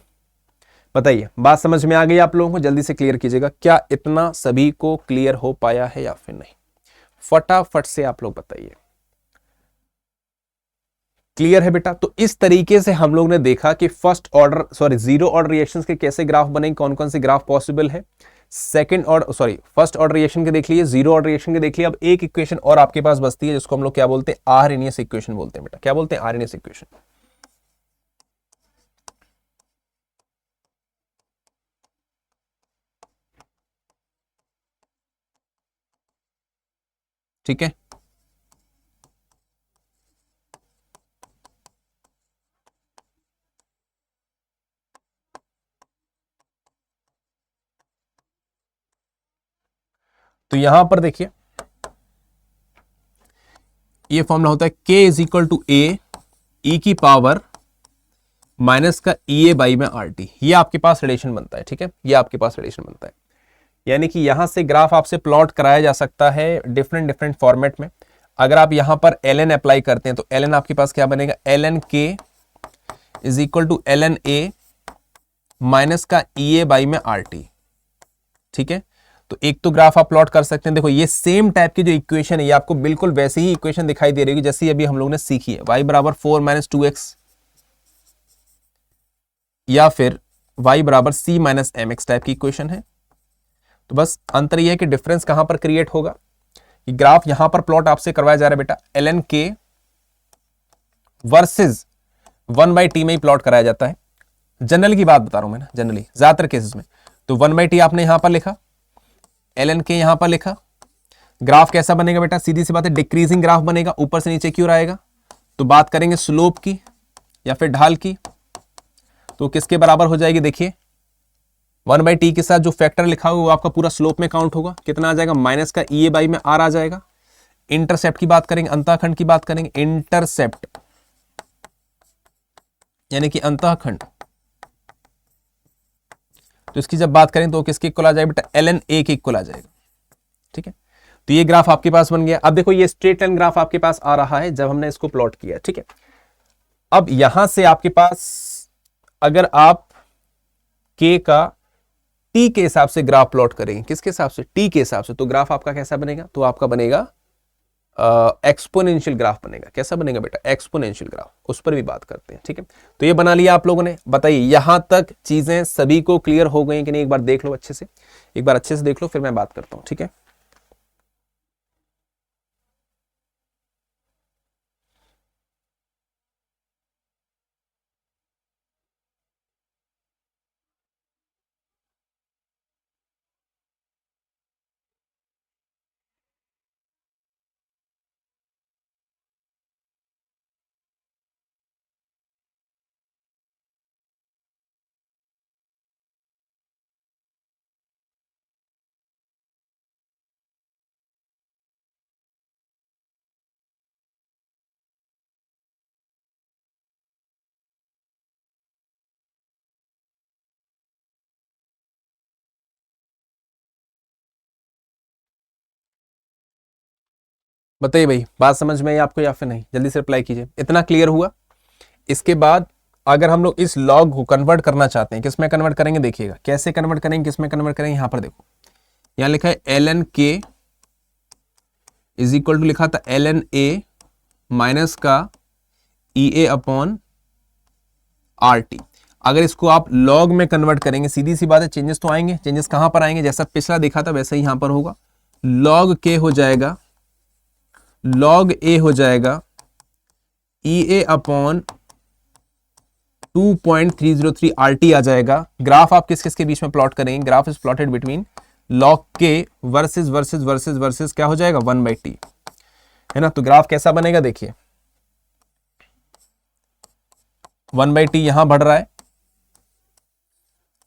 बताइए बात समझ में आ गई आप लोगों को, जल्दी से क्लियर कीजिएगा, क्या इतना सभी को क्लियर हो पाया है या फिर नहीं, फटाफट से आप लोग बताइए। क्लियर है बेटा, तो इस तरीके से हम लोग ने देखा कि first order, sorry zero order reactions के कैसे ग्राफ बनेंगे, कौन कौन से ग्राफ पॉसिबल है, second order, sorry first order reaction के देख लिए, जीरो ऑर्डर रिएक्शन के देख लिए। अब एक इक्वेशन और आपके पास बचती है जिसको हम लोग क्या बोलते हैं, आर्हेनियस इक्वेशन बोलते हैं बेटा, क्या बोलते हैं, आर्हेनियस इक्वेशन। ठीक है, तो यहां पर देखिए ये फॉर्मूला होता है k इज इक्वल टू ए ई की पावर माइनस का EA बाई में RT, ये आपके पास रिलेशन बनता है। ठीक है, ये आपके पास रिलेशन बनता है, यानी कि यहां से ग्राफ आपसे प्लॉट कराया जा सकता है डिफरेंट डिफरेंट फॉर्मेट में। अगर आप यहां पर ln अप्लाई करते हैं तो ln आपके पास क्या बनेगा, ln k is equal to ln a minus का EA बाई में RT। ठीक है, तो एक तो ग्राफ आप प्लॉट कर सकते हैं, देखो ये सेम टाइप की जो इक्वेशन है ये आपको बिल्कुल वैसे ही इक्वेशन दिखाई दे रही है जैसे अभी हम लोग ने सीखी है, y बराबर 4 - 2x या फिर y बराबर c - mx टाइप की इक्वेशन है। तो बस अंतर यह है कि डिफरेंस कहां पर क्रिएट होगा, कि ग्राफ यहां पर प्लॉट आपसे करवाया जा रहा है बेटा, ln k वर्सेस 1/t में ही प्लॉट कराया जाता है। जनरल की बात बता रहा हूं मैं ना, जनरली ज्यादातर केसेस में तो 1/t आपने यहां पर लिखा, ln k यहां पर लिखा, ग्राफ कैसा बनेगा बेटा, सीधी सी बात है डिक्रीजिंग ग्राफ बनेगा, ऊपर से नीचे क्यों आएगा। तो बात करेंगे स्लोप की या फिर ढाल की, तो किसके बराबर हो जाएगी, देखिए 1/t के साथ जो फैक्टर लिखा हुआ वो आपका पूरा स्लोप में काउंट होगा, कितना आ जाएगा, माइनस का EA बाई में R आ जाएगा। इंटरसेप्ट की बात करेंगे, अंतःखंड की बात करेंगे, इंटरसेप्ट यानी कि अंतःखंड तो इसकी जब बात करें तो किसके इक्वल आ जाएगा बेटा, ln a के इक्वल आ जाएगा। ठीक है, तो ये ग्राफ आपके पास बन गया। अब देखो ये स्ट्रेट लाइन ग्राफ आपके पास आ रहा है जब हमने इसको प्लॉट किया। ठीक है, अब यहां से आपके पास अगर आप k का t के हिसाब से ग्राफ प्लॉट करेंगे, किसके हिसाब से, t के हिसाब से, तो ग्राफ आपका कैसा बनेगा, तो आपका बनेगा एक्सपोनेंशियल ग्राफ बनेगा। कैसा बनेगा बेटा, एक्सपोनेंशियल ग्राफ, उस पर भी बात करते हैं। ठीक है, तो ये बना लिया आप लोगों ने। बताइए यहां तक चीजें सभी को क्लियर हो गई कि नहीं, एक बार देख लो अच्छे से, एक बार अच्छे से देख लो, फिर मैं बात करता हूं। ठीक है, बताइए भाई बात समझ में आई आपको या फिर नहीं, जल्दी से रिप्लाई कीजिए। इतना क्लियर हुआ? इसके बाद अगर हम लोग इस लॉग को कन्वर्ट करना चाहते हैं, किसमें कन्वर्ट करेंगे, देखिएगा कैसे कन्वर्ट करेंगे, किसमें कन्वर्ट करेंगे। यहां पर देखो, यहां लिखा है ln k is equal to, लिखा था ln a माइनस का EA अपॉन RT। अगर इसको आप लॉग में कन्वर्ट करेंगे, सीधी सी बात है, चेंजेस तो आएंगे। चेंजेस कहां पर आएंगे, जैसा पिछला देखा था वैसे ही यहां पर होगा। log k हो जाएगा, log a हो जाएगा EA अपॉन 2.303 RT आ जाएगा। ग्राफ आप किस किस के बीच में प्लॉट करेंगे, graph is plotted between log k versus versus versus versus क्या हो जाएगा, 1/t, है ना। तो ग्राफ कैसा बनेगा, देखिए 1/t यहां बढ़ रहा है,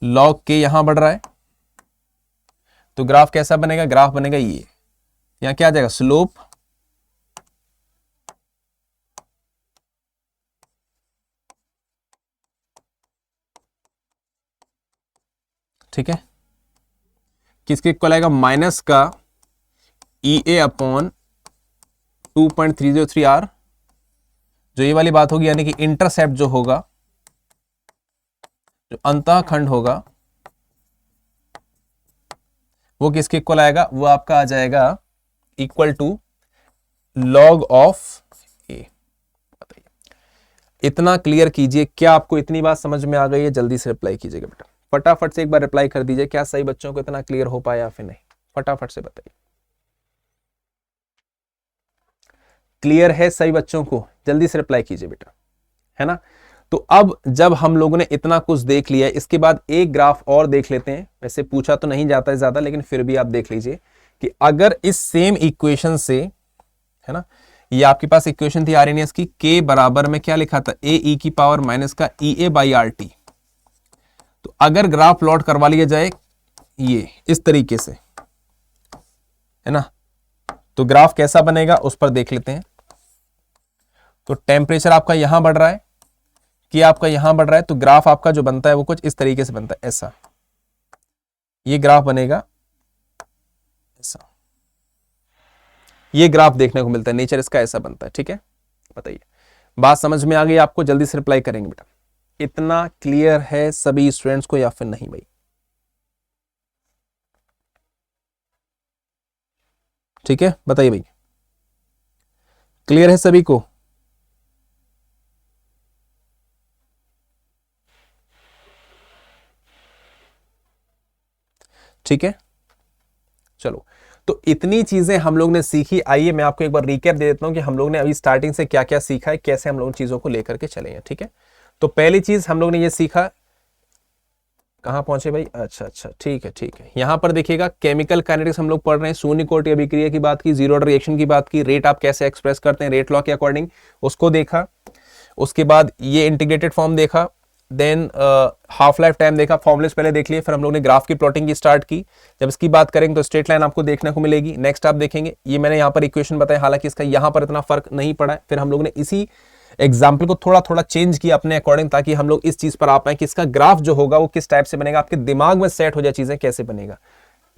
log k यहां बढ़ रहा है, तो ग्राफ कैसा बनेगा, ग्राफ बनेगा ये, यहां क्या आ जाएगा, स्लोप ठीक है, किसके इक्वल आएगा, माइनस का EA अपॉन 2.303 R, जो ये वाली बात होगी, यानी कि इंटरसेप्ट जो होगा, जो अंतःखंड होगा, वो किसके इक्वल आएगा, वो आपका आ जाएगा equal to log of A। बताइए, इतना क्लियर कीजिए, क्या आपको इतनी बात समझ में आ गई है, जल्दी से रिप्लाई कीजिएगा बेटा, फटाफट से एक बार रिप्लाई कर दीजिए। क्या सही बच्चों को इतना क्लियर हो पाया फिर नहीं, फटाफट से बताइए। क्लियर है सही बच्चों को, जल्दी से रिप्लाई कीजिए बेटा, है ना। तो अब जब हम लोगों ने इतना कुछ देख लिया, इसके बाद एक ग्राफ और देख लेते हैं। वैसे पूछा तो नहीं जाता है ज्यादा, लेकिन फिर भी आप देख लीजिए कि अगर इस सेम इक्वेशन से, है ना, ये आपके पास इक्वेशन थी आरएनएस की, के बराबर में क्या लिखा था, ए ई की पावर माइनस का EA बाई RT। तो अगर ग्राफ प्लॉट करवा लिया जाए ये इस तरीके से, है ना, तो ग्राफ कैसा बनेगा उस पर देख लेते हैं। तो टेम्परेचर आपका यहां बढ़ रहा है, कि आपका यहां बढ़ रहा है, तो ग्राफ आपका जो बनता है वो कुछ इस तरीके से बनता है, ऐसा ये ग्राफ बनेगा, ऐसा ये ग्राफ देखने को मिलता है, नेचर इसका ऐसा बनता है। ठीक है, बताइए बात समझ में आ गई आपको, जल्दी से रिप्लाई करेंगे बेटा। इतना क्लियर है सभी स्टूडेंट्स को या फिर नहीं भाई? ठीक है, बताइए भाई, क्लियर है सभी को? ठीक है, चलो, तो इतनी चीजें हम लोग ने सीखी। आइए मैं आपको एक बार रिकैप दे देता हूं कि हम लोग ने अभी स्टार्टिंग से क्या क्या सीखा है, कैसे हम लोग चीजों को लेकर के चले हैं। ठीक है, तो पहली चीज हम लोग ने ये सीखा, कहां पहुंचे भाई, अच्छा अच्छा, ठीक है ठीक है। यहां पर देखिएगा केमिकल काइनेटिक्स हम लोग पढ़ रहे हैं, शून्य कोटि अभिक्रिया की बात की, जीरो ऑर्डर रिएक्शन की बात की, रेट आप कैसे एक्सप्रेस करते हैं रेट लॉ के अकॉर्डिंग, उसको देखा। उसके बाद ये इंटीग्रेटेड फॉर्म देखा, देन हाफ लाइफ टाइम देखा, फॉर्मुलेस पहले देख लिए, फिर हम लोग ने ग्राफ की प्लॉटिंग की स्टार्ट की। जब इसकी बात करेंगे तो स्ट्रेट लाइन आपको देखने को मिलेगी। नेक्स्ट आप देखेंगे, ये मैंने यहाँ पर इक्वेशन बताया, हालांकि इसका यहाँ पर इतना फर्क नहीं पड़ा है। फिर हम लोग ने इसी एग्जाम्पल को थोड़ा थोड़ा चेंज किया अपने अकॉर्डिंग, ताकि हम लोग इस चीज पर आ पाए कि इसका ग्राफ जो होगा वो किस टाइप से बनेगा, आपके दिमाग में सेट हो जाए चीजें कैसे बनेगा।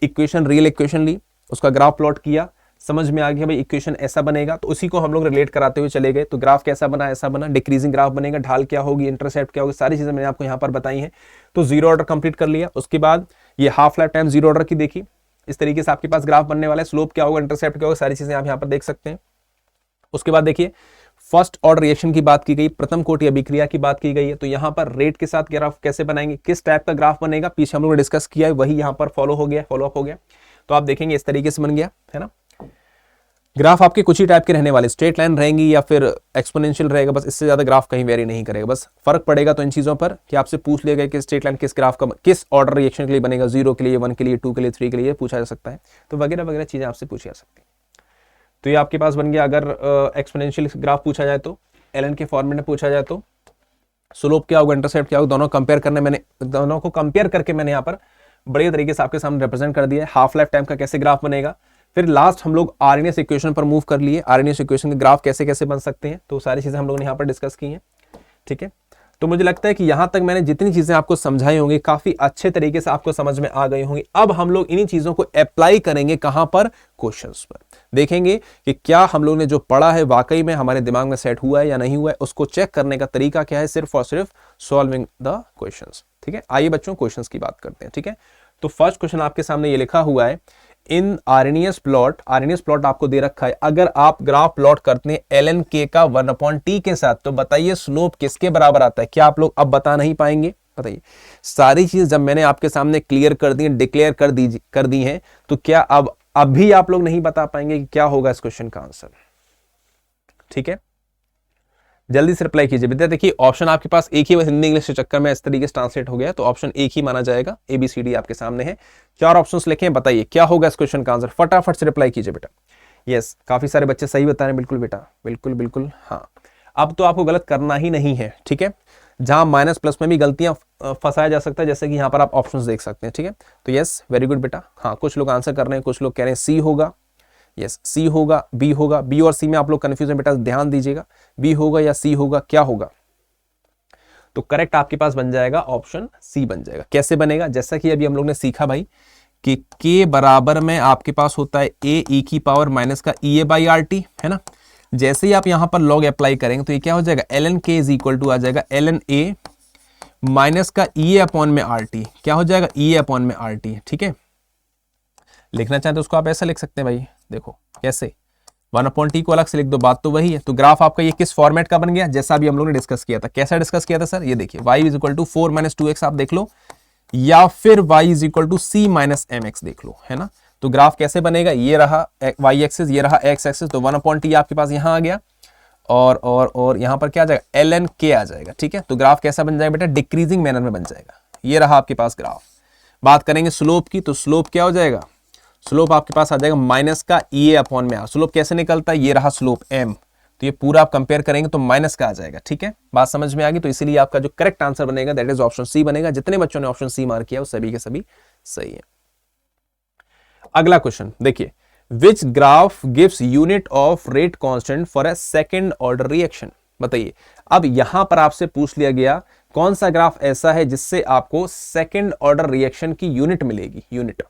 इक्वेशन, रियल इक्वेशन ली, उसका ग्राफ प्लॉट किया, समझ में आ गया भाई इक्वेशन ऐसा बनेगा, तो उसी को हम लोग रिलेट कराते हुए चले गए। तो ग्राफ कैसा बना, ऐसा बना, डिक्रीजिंग ग्राफ बनेगा, ढाल क्या होगी, इंटरसेप्ट क्या होगी, सारी चीजें मैंने आपको यहाँ पर बताई हैं। तो जीरो ऑर्डर कंप्लीट कर लिया। उसके बाद ये half life time zero order की देखी, इस तरीके से आपके पास ग्राफ बनने वाला है, स्लोप क्या होगा, इंटरसेप्ट क्या होगा, सारी चीजें आप यहाँ पर देख सकते हैं। उसके बाद देखिए फर्स्ट ऑर्डर रिएक्शन की बात की गई, प्रथम कोटि अभिक्रिया की बात की गई है। तो यहाँ पर रेट के साथ ग्राफ कैसे बनाएंगे, किस टाइप का ग्राफ बनेगा, पीछे हम लोग ने डिस्कस किया है, वही यहाँ पर फॉलो हो गया, फॉलोअप हो गया। तो आप देखेंगे इस तरीके से बन गया है ना। ग्राफ आपके कुछ ही टाइप के रहने वाले, स्ट्रेट लाइन रहेंगी या फिर एक्सपोनेंशियल रहेगा, बस इससे ज्यादा ग्राफ कहीं वेरी नहीं करेगा। बस फर्क पड़ेगा तो इन चीजों पर कि आपसे पूछ लिया गया कि स्ट्रेट लाइन किस ग्राफ का, किस ऑर्डर रिएक्शन के लिए बनेगा, 0 के लिए, 1 के लिए, 2 के लिए, 3 के लिए पूछा जा सकता है। तो वगैरह वगैरह चीजें आपसे पूछी जा सकती है। तो ये आपके पास बन गया। अगर एक्सपोनेंशियल ग्राफ पूछा जाए तो, एलन के फॉर्मेट में पूछा जाए तो स्लोप क्या होगा, इंटरसेप्ट क्या होगा, दोनों कंपेयर करने, मैंने दोनों को कंपेयर करके मैंने यहाँ पर बढ़िया तरीके से आपके सामने रिप्रेजेंट कर दिया है। हाफ लाइफ टाइम का कैसे ग्राफ बनेगा, फिर लास्ट हम लोग आरएनएस इक्वेशन पर मूव कर लिए, आरएनएस इक्वेशन के ग्राफ कैसे कैसे बन सकते हैं, तो सारी चीजें हम लोगों ने यहाँ पर डिस्कस की हैं। ठीक है, तो मुझे लगता है कि यहां तक मैंने जितनी चीजें आपको समझाई होंगी काफी अच्छे तरीके से आपको समझ में आ गई होंगी। अब हम लोग इन्हीं चीजों को अप्लाई करेंगे कहां पर, क्वेश्चंस पर। देखेंगे कि क्या हम लोग ने जो पढ़ा है वाकई में हमारे दिमाग में सेट हुआ है या नहीं हुआ है, उसको चेक करने का तरीका क्या है, सिर्फ और सिर्फ सॉल्विंग द क्वेश्चंस। ठीक है, आइए बच्चों क्वेश्चंस की बात करते हैं। ठीक है, तो फर्स्ट क्वेश्चन आपके सामने ये लिखा हुआ है, इन आरएनएस प्लॉट आपको दे रखा है, अगर आप ग्राफ प्लॉट करते हैं एल के का 1/t के साथ, तो बताइए स्लोप किसके बराबर आता है। क्या आप लोग अब बता नहीं पाएंगे, बताइए। सारी चीज जब मैंने आपके सामने क्लियर कर दी, डिक्लेयर कर दी है, तो क्या अब भी आप लोग नहीं बता पाएंगे कि क्या होगा इस क्वेश्चन का आंसर। ठीक है, जल्दी से रिप्लाई कीजिए विद्या। देखिए ऑप्शन आपके पास एक ही, हिंदी इंग्लिश के चक्कर में इस तरीके से ट्रांसलेट हो गया, तो ऑप्शन एक ही माना जाएगा। ABCD आपके सामने है, 4 ऑप्शंस लिखे हैं, बताइए क्या होगा इस क्वेश्चन का आंसर। फटाफट से रिप्लाई कीजिए बेटा। यस, काफी सारे बच्चे सही बता रहे हैं, बिल्कुल बेटा, बिल्कुल बिल्कुल। हाँ, अब तो आपको गलत करना ही नहीं है। ठीक है, जहां माइनस प्लस में भी गलतियां फंसाया जा सकता है, जैसे कि यहाँ पर आप ऑप्शंस देख सकते हैं। ठीक है, तो यस, वेरी गुड बेटा। हाँ, कुछ लोग आंसर कर रहे हैं, कुछ लोग कह रहे हैं सी होगा। यस, सी होगा, बी होगा। बी और सी में आप लोग कंफ्यूज हैं बेटा, ध्यान दीजिएगा, बी होगा या सी होगा, क्या होगा। तो करेक्ट आपके पास बन जाएगा ऑप्शन सी बन जाएगा। कैसे बनेगा, जैसा कि अभी हम लोग ने सीखा भाई कि के बराबर में आपके पास होता है ए ई की पावर माइनस का ई ए बाई आर टी, है ना। जैसे ही आप यहां पर लॉग अप्लाई करेंगे तो ये क्या हो जाएगा, एल एन के इज इक्वल टू आ जाएगा एल एन ए माइनस का ई ए अपॉन में आर टी, क्या हो जाएगा, ई ए अपॉन में आर टी। ठीक है, लिखना चाहते तो उसको आप ऐसा लिख सकते हैं भाई, देखो कैसे, 1/t को अलग से लिख दो, बात तो वही है। तो ग्राफ आपका ये किस फॉर्मेट का बन गया, जैसा अभी हम लोग ने डिस्कस किया था। कैसा डिस्कस किया था सर, ये देखिए y is equal to 4 - 2x आप देख लो, या फिर y is equal to c - mx देख लो, है ना। तो ग्राफ कैसे बनेगा, ये रहा y एक्सिस, ये रहा x एक्सिस, तो 1/t आपके पास यहां आ गया, और यहां पर क्या आ जाएगा, ln k आ जाएगा। ठीक है, तो ग्राफ कैसा बन जाएगा बेटा, डिक्रीजिंग मैनर में बन जाएगा। ये रहा आपके पास ग्राफ। बात करेंगे स्लोप की, तो स्लोप क्या हो जाएगा, स्लोप आपके पास आ जाएगा माइनस का ई ए अपॉन में आर। स्लोप कैसे निकलता है, ये रहा स्लोप m, तो ये पूरा आप कंपेयर करेंगे तो माइनस का आ जाएगा। ठीक है, बात समझ में आ गई। तो इसीलिए आपका जो करेक्ट आंसर बनेगा दैट इज ऑप्शन सी बनेगा। जितने बच्चों ने ऑप्शन सी मार्क किया वो सभी के सभी सही है। अगला क्वेश्चन देखिए, which graph gives unit of rate constant for a second order reaction. बताइए, अब यहां पर आपसे पूछ लिया गया कौन सा ग्राफ ऐसा है जिससे आपको सेकंड ऑर्डर रिएक्शन की यूनिट मिलेगी, यूनिट।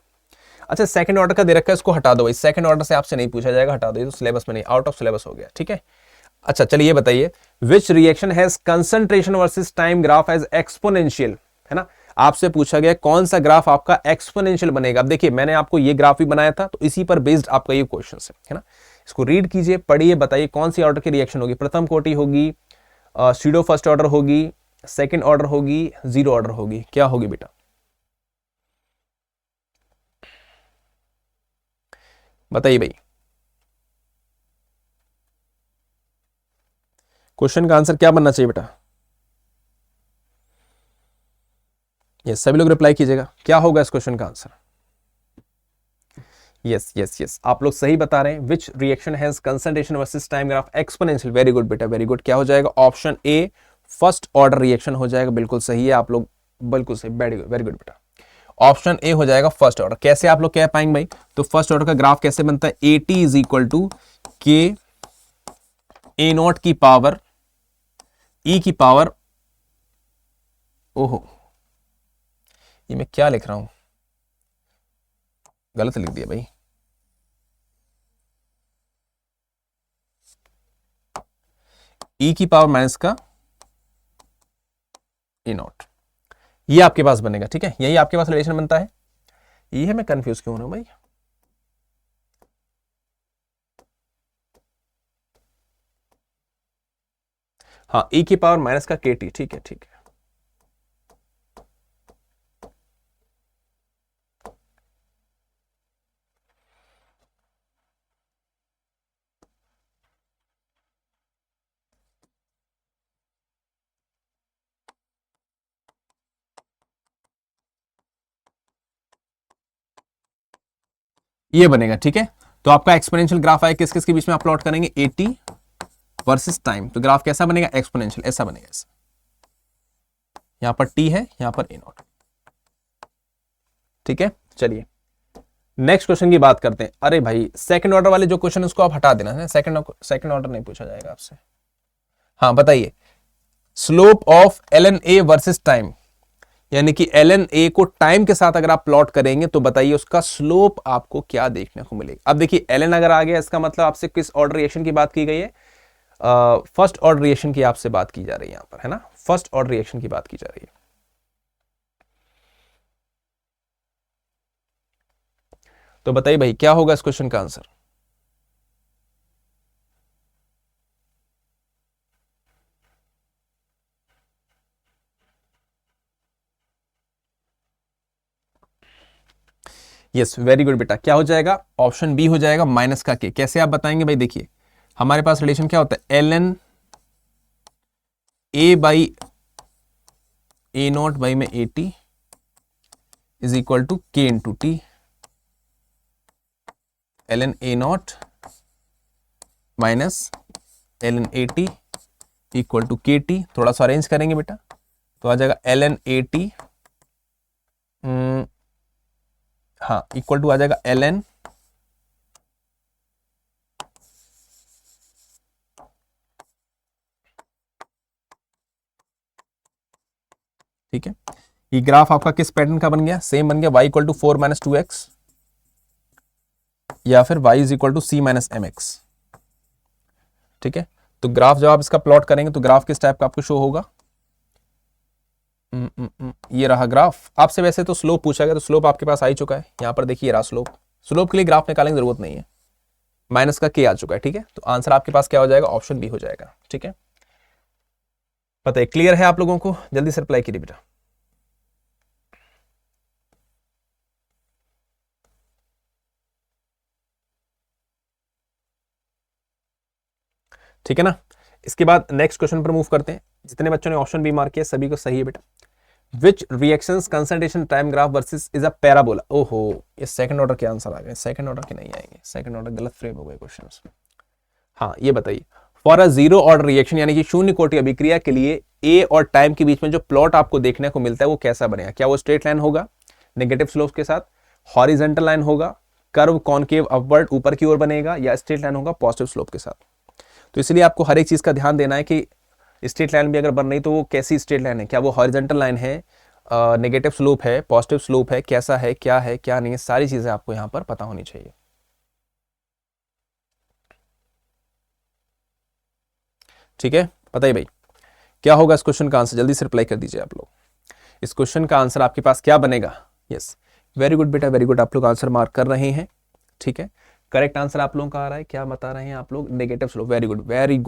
अच्छा, सेकंड ऑर्डर का दे रखा है, इसको हटा दो भाई, सेकंड ऑर्डर से आपसे नहीं पूछा जाएगा, हटा दो, ये तो सिलेबस में नहीं, आउट ऑफ सिलेबस हो गया। ठीक है, अच्छा चलिए बताइए, which reaction has concentration versus time graph as exponential, है ना। आपसे पूछा गया कौन सा ग्राफ आपका एक्सपोनेंशियल बनेगा। अब देखिए मैंने आपको ये ग्राफ भी बनाया था, तो इसी पर बेस्ड आपका ये क्वेश्चन है ना। इसको रीड कीजिए, पढ़िए, बताइए कौन सी ऑर्डर की रिएक्शन होगी, प्रथम कोटि होगी, स्यूडो फर्स्ट ऑर्डर होगी, सेकंड ऑर्डर होगी, जीरो ऑर्डर होगी, क्या होगी बेटा, बताइए भाई। क्वेश्चन का आंसर क्या बनना चाहिए बेटा, ये सभी लोग रिप्लाई कीजिएगा, क्या होगा इस क्वेश्चन का आंसर। यस यस यस, आप लोग सही बता रहे हैं। विच reaction has concentration versus time graph exponential, very good बेटा, वेरी गुड। क्या हो जाएगा, option A first order reaction हो जाएगा, बिल्कुल सही है, आप लोग बिल्कुल सही, वेरी गुड बेटा। ऑप्शन ए हो जाएगा फर्स्ट ऑर्डर। कैसे आप लोग कह पाएंगे भाई, तो फर्स्ट ऑर्डर का ग्राफ कैसे बनता है, A t is equal to k A not की पावर ई की पावर, ओहो ये मैं क्या लिख रहा हूं, गलत लिख दिया भाई, ई की पावर माइनस का ए नॉट, ये आपके पास बनेगा। ठीक है, यही आपके पास रिलेशन बनता है। ये है, मैं कंफ्यूज क्यों हो रहा हूं भाई। हाँ, ई की पावर माइनस का के टी, ठीक है ठीक है। ये बनेगा। ठीक है, तो आपका एक्सपोनेंशियल ग्राफ आए, किस किस के बीच में आप प्लॉट करेंगे, 80 वर्सेस टाइम। तो ग्राफ कैसा बनेगा, एक्सपोनेंशियल, ऐसा बनेगा ऐसा। यहां पर टी है, यहां पर ए नॉट। ठीक है, चलिए नेक्स्ट क्वेश्चन की बात करते हैं। अरे भाई सेकंड ऑर्डर वाले जो क्वेश्चन उसको आप हटा देना है, सेकंड ऑर्डर नहीं पूछा जाएगा आपसे। हाँ बताइए, slope of l n A versus time, यानी कि एल एन ए को टाइम के साथ अगर आप प्लॉट करेंगे तो बताइए उसका स्लोप आपको क्या देखने को मिलेगा। अब देखिए एल एन अगर आ गया, इसका मतलब आपसे किस ऑर्डर रिएक्शन की बात की गई है, फर्स्ट ऑर्डर रिएक्शन की आपसे बात की जा रही है यहां पर, है ना, फर्स्ट ऑर्डर रिएक्शन की बात की जा रही है। तो बताइए भाई क्या होगा इस क्वेश्चन का आंसर। यस वेरी गुड बेटा, क्या हो जाएगा, ऑप्शन बी हो जाएगा, माइनस का के। कैसे आप बताएंगे भाई, देखिए हमारे पास रिलेशन क्या होता है, l n a by a naught by में a t is equal to k into t, l n a not minus l n a t equal to k t. थोड़ा सा अरेंज करेंगे बेटा, तो आ जाएगा एल एन ए टी, हाँ equal to आ जाएगा एल एन ठीक है। ये ग्राफ आपका किस पैटर्न का बन गया, सेम बन गया, y equal to 4 minus 2x या फिर y is equal to c minus m x. ठीक है, तो ग्राफ जब आप इसका प्लॉट करेंगे तो ग्राफ किस टाइप का आपको शो होगा, ये रहा ग्राफ। आपसे वैसे तो स्लोप पूछा गया, तो स्लोप आपके पास आ ही चुका है, यहां पर देखिए रहा स्लोप। स्लोप के लिए ग्राफ निकालने की जरूरत नहीं है, माइनस का के आ चुका है। ठीक है, तो आंसर आपके पास क्या हो जाएगा, ऑप्शन बी हो जाएगा। ठीक है, पता है, क्लियर है आप लोगों को, जल्दी से रिप्लाई कीजिए बेटा। ठीक है ना, इसके बाद नेक्स्ट क्वेश्चन पर मूव करते हैं। जितने बच्चों ने ऑप्शन बी मार्क किया सभी को सही है बेटा। Which reactions concentration time graph versus is a parabola. ओहो, ये सेकंड ऑर्डर के आंसर आ गए, सेकंड ऑर्डर के नहीं आएंगे, सेकंड ऑर्डर गलत फ्रेम हो गए क्वेश्चंस। हाँ ये बताइए, for a zero order reaction यानी कि शून्य कोटि अभिक्रिया के लिए ए और टाइम के बीच में जो प्लॉट आपको देखने को मिलता है वो कैसा बनेगा। क्या वो स्ट्रेट लाइन होगा नेगेटिव स्लोप के साथ, हॉरिजेंटल लाइन होगा, कर्व कॉनकेव अपवर्ड ऊपर की ओर बनेगा, या स्ट्रेट लाइन होगा पॉजिटिव स्लोप के साथ। तो इसलिए आपको हर एक चीज का ध्यान देना है कि स्ट्रेट लाइन भी अगर बन रही तो वो कैसी स्ट्रेट लाइन है, क्या वो हॉरिजॉन्टल लाइन है, नेगेटिव स्लोप है, पॉजिटिव स्लोप है, कैसा है क्या नहीं है, सारी चीजें आपको यहां पर पता होनी चाहिए। ठीक है, बताइए भाई क्या होगा इस क्वेश्चन का आंसर, जल्दी से रिप्लाई कर दीजिए आप लोग। इस क्वेश्चन का आंसर आपके पास क्या बनेगा। यस वेरी गुड बेटा, वेरी गुड, आप लोग आंसर मार्क कर रहे हैं। ठीक है, करेक्ट आंसर आप लोगों का आ रहा है, क्या बता रहे हैं आप लोग, नेगेटिव स्लोप। वेरी गुड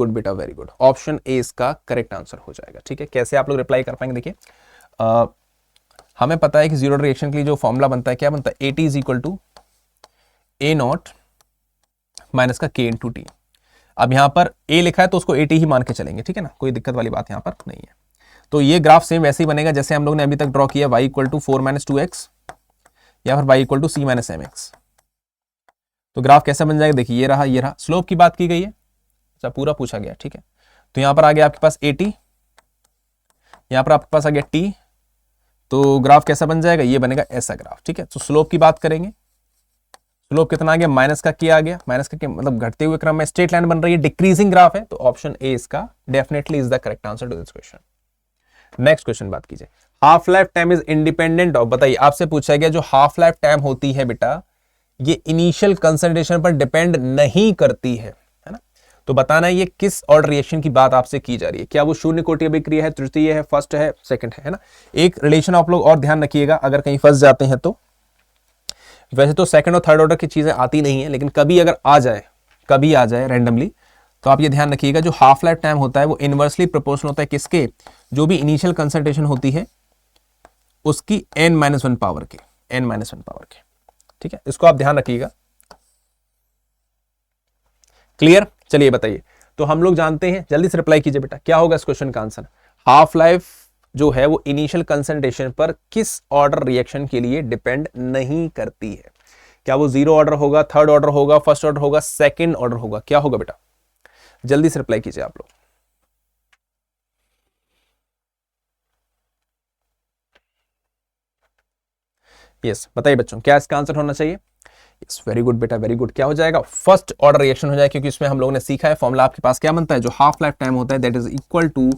बेटा, वेरी गुड, ऑप्शन ए इसका करेक्ट आंसर हो जाएगा। ठीक है, कैसे आप लोग रिप्लाई कर पाएंगे, देखिए हमें पता है कि जीरो रिएक्शन के लिए जो फॉर्मूला बनता है, क्या बनता है, A t is equal to A not minus का के इंटू टी। अब यहां पर ए लिखा है तो उसको ए टी ही मान के चलेंगे। ठीक है ना, कोई दिक्कत वाली बात यहां पर नहीं है। तो ये ग्राफ सेम वैसे ही बनेगा जैसे हम लोग ने अभी तक ड्रॉ किया, y equal to 4 minus 2x या फिर y equal to c minus m x. तो ग्राफ कैसा बन जाएगा, देखिए ये रहा स्लोप की बात की गई है, अच्छा पूरा पूछा गया। ठीक है, तो यहां पर आ गया आपके पास 80, यहां पर आपके पास आ गया t, तो ग्राफ कैसा बन जाएगा, ये बनेगा ऐसा ग्राफ। ठीक है, तो स्लोप की बात करेंगे, स्लोप कितना आ गया, माइनस का क्या आ गया, माइनस का मतलब घटते हुए क्रम में स्ट्रेट लाइन बन रही है, डिक्रीजिंग ग्राफ है, तो ऑप्शन ए इसका definitely is the correct answer to this question. Next question बात कीजिए, half life time is independent of, बताइए आपसे पूछा गया जो हाफ लाइफ टाइम होती है बेटा ये इनिशियल कंसंट्रेशन पर डिपेंड नहीं करती है ना, तो बताना है ये किस ऑर्डर रिएक्शन की बात आपसे की जा रही है, क्या वो शून्य कोटि अभिक्रिया है, तृतीय है, फर्स्ट है, सेकंड है ना। एक रिलेशन आप लोग और ध्यान रखिएगा, अगर कहीं फंस जाते हैं तो, वैसे तो सेकंड और थर्ड ऑर्डर की चीजें आती नहीं है, लेकिन कभी अगर आ जाए, कभी आ जाए रैंडमली, तो आप ये ध्यान रखिएगा जो हाफ लाइफ टाइम होता है वो इनवर्सली प्रोपोर्शनल होता है किसके, जो भी इनिशियल कंसंट्रेशन होती है उसकी n-1 पावर के, n-1 पावर के, ठीक है, इसको आप ध्यान रखिएगा। क्लियर, चलिए बताइए, तो हम लोग जानते हैं, जल्दी से रिप्लाई कीजिए बेटा, क्या होगा इस क्वेश्चन का आंसर, हाफ लाइफ जो है वो इनिशियल कंसंट्रेशन पर किस ऑर्डर रिएक्शन के लिए डिपेंड नहीं करती है, क्या वो जीरो ऑर्डर होगा, थर्ड ऑर्डर होगा, फर्स्ट ऑर्डर होगा, सेकंड ऑर्डर होगा, क्या होगा बेटा, जल्दी से रिप्लाई कीजिए आप लोग। यस बताइए बच्चों, क्या इसका आंसर होना चाहिए, यस वेरी गुड बेटा, वेरी गुड, क्या हो जाएगा, फर्स्ट ऑर्डर रिएक्शन हो जाएगा, क्योंकि इसमें हम लोगों ने सीखा है फॉर्मूला आपके पास क्या बनता है, जो हाफ लाइफ टाइम होता है that is equal to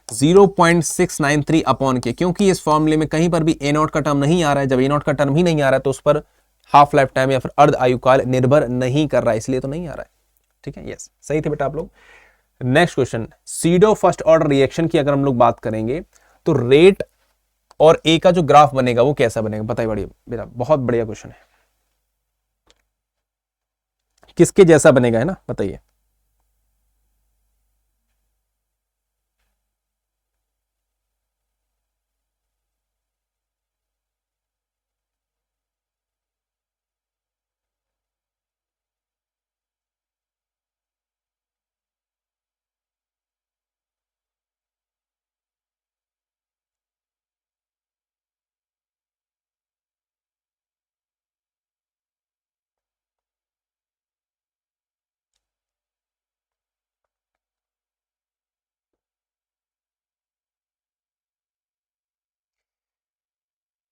0.693 upon k, क्योंकि इस फॉर्मूले में कहीं पर भी ए नॉट का टर्म नहीं आ रहा है, जब ए नॉट का टर्म ही नहीं आ रहा है तो उस पर हाफ लाइफ टाइम या फिर अर्ध आयुकाल निर्भर नहीं कर रहा है, इसलिए तो नहीं आ रहा है, ठीक है, यस सही थे बेटा आप लोग। Next question, pseudo first order reaction की अगर हम लोग बात करेंगे तो रेट और ए का जो ग्राफ बनेगा वो कैसा बनेगा, बताइए, बढ़िया बेटा, बहुत बढ़िया क्वेश्चन है, किसके जैसा बनेगा है ना, बताइए।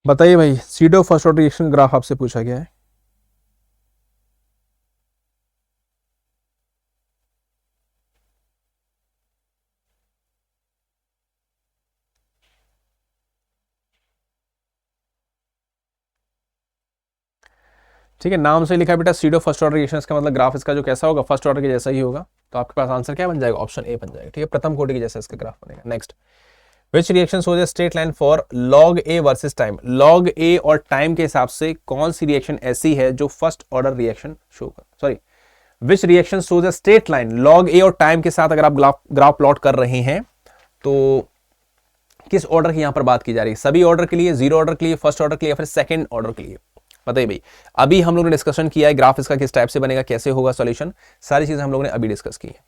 बताइए भाई, pseudo first order reaction graph आपसे पूछा गया है, ठीक है, नाम से लिखा है बेटा सीडो फर्स्ट ऑर्डर रिएक्शन, इसका मतलब ग्राफ इसका जो कैसा होगा, फर्स्ट ऑर्डर के जैसा ही होगा, तो आपके पास आंसर क्या बन जाएगा, ऑप्शन ए बन जाएगा, ठीक है, प्रथम कोटि के जैसा इसका ग्राफ बनेगा। Next, which reaction shows a straight line for log a versus time, log a और टाइम के हिसाब से कौन सी रिएक्शन ऐसी है जो फर्स्ट ऑर्डर रिएक्शन शो कर, sorry, which reaction shows a straight line log a और टाइम के साथ अगर आप ग्राफ प्लॉट कर रहे हैं तो किस ऑर्डर की यहां पर बात की जा रही है, सभी ऑर्डर के लिए, जीरो ऑर्डर के लिए, फर्स्ट ऑर्डर के लिए, या फिर सेकंड ऑर्डर के लिए, बताइए भाई। अभी हम लोगों ने डिस्कशन किया है ग्राफ इसका किस टाइप से बनेगा, कैसे होगा सॉल्यूशन, सारी चीजें हम लोगों ने अभी डिस्कस की है,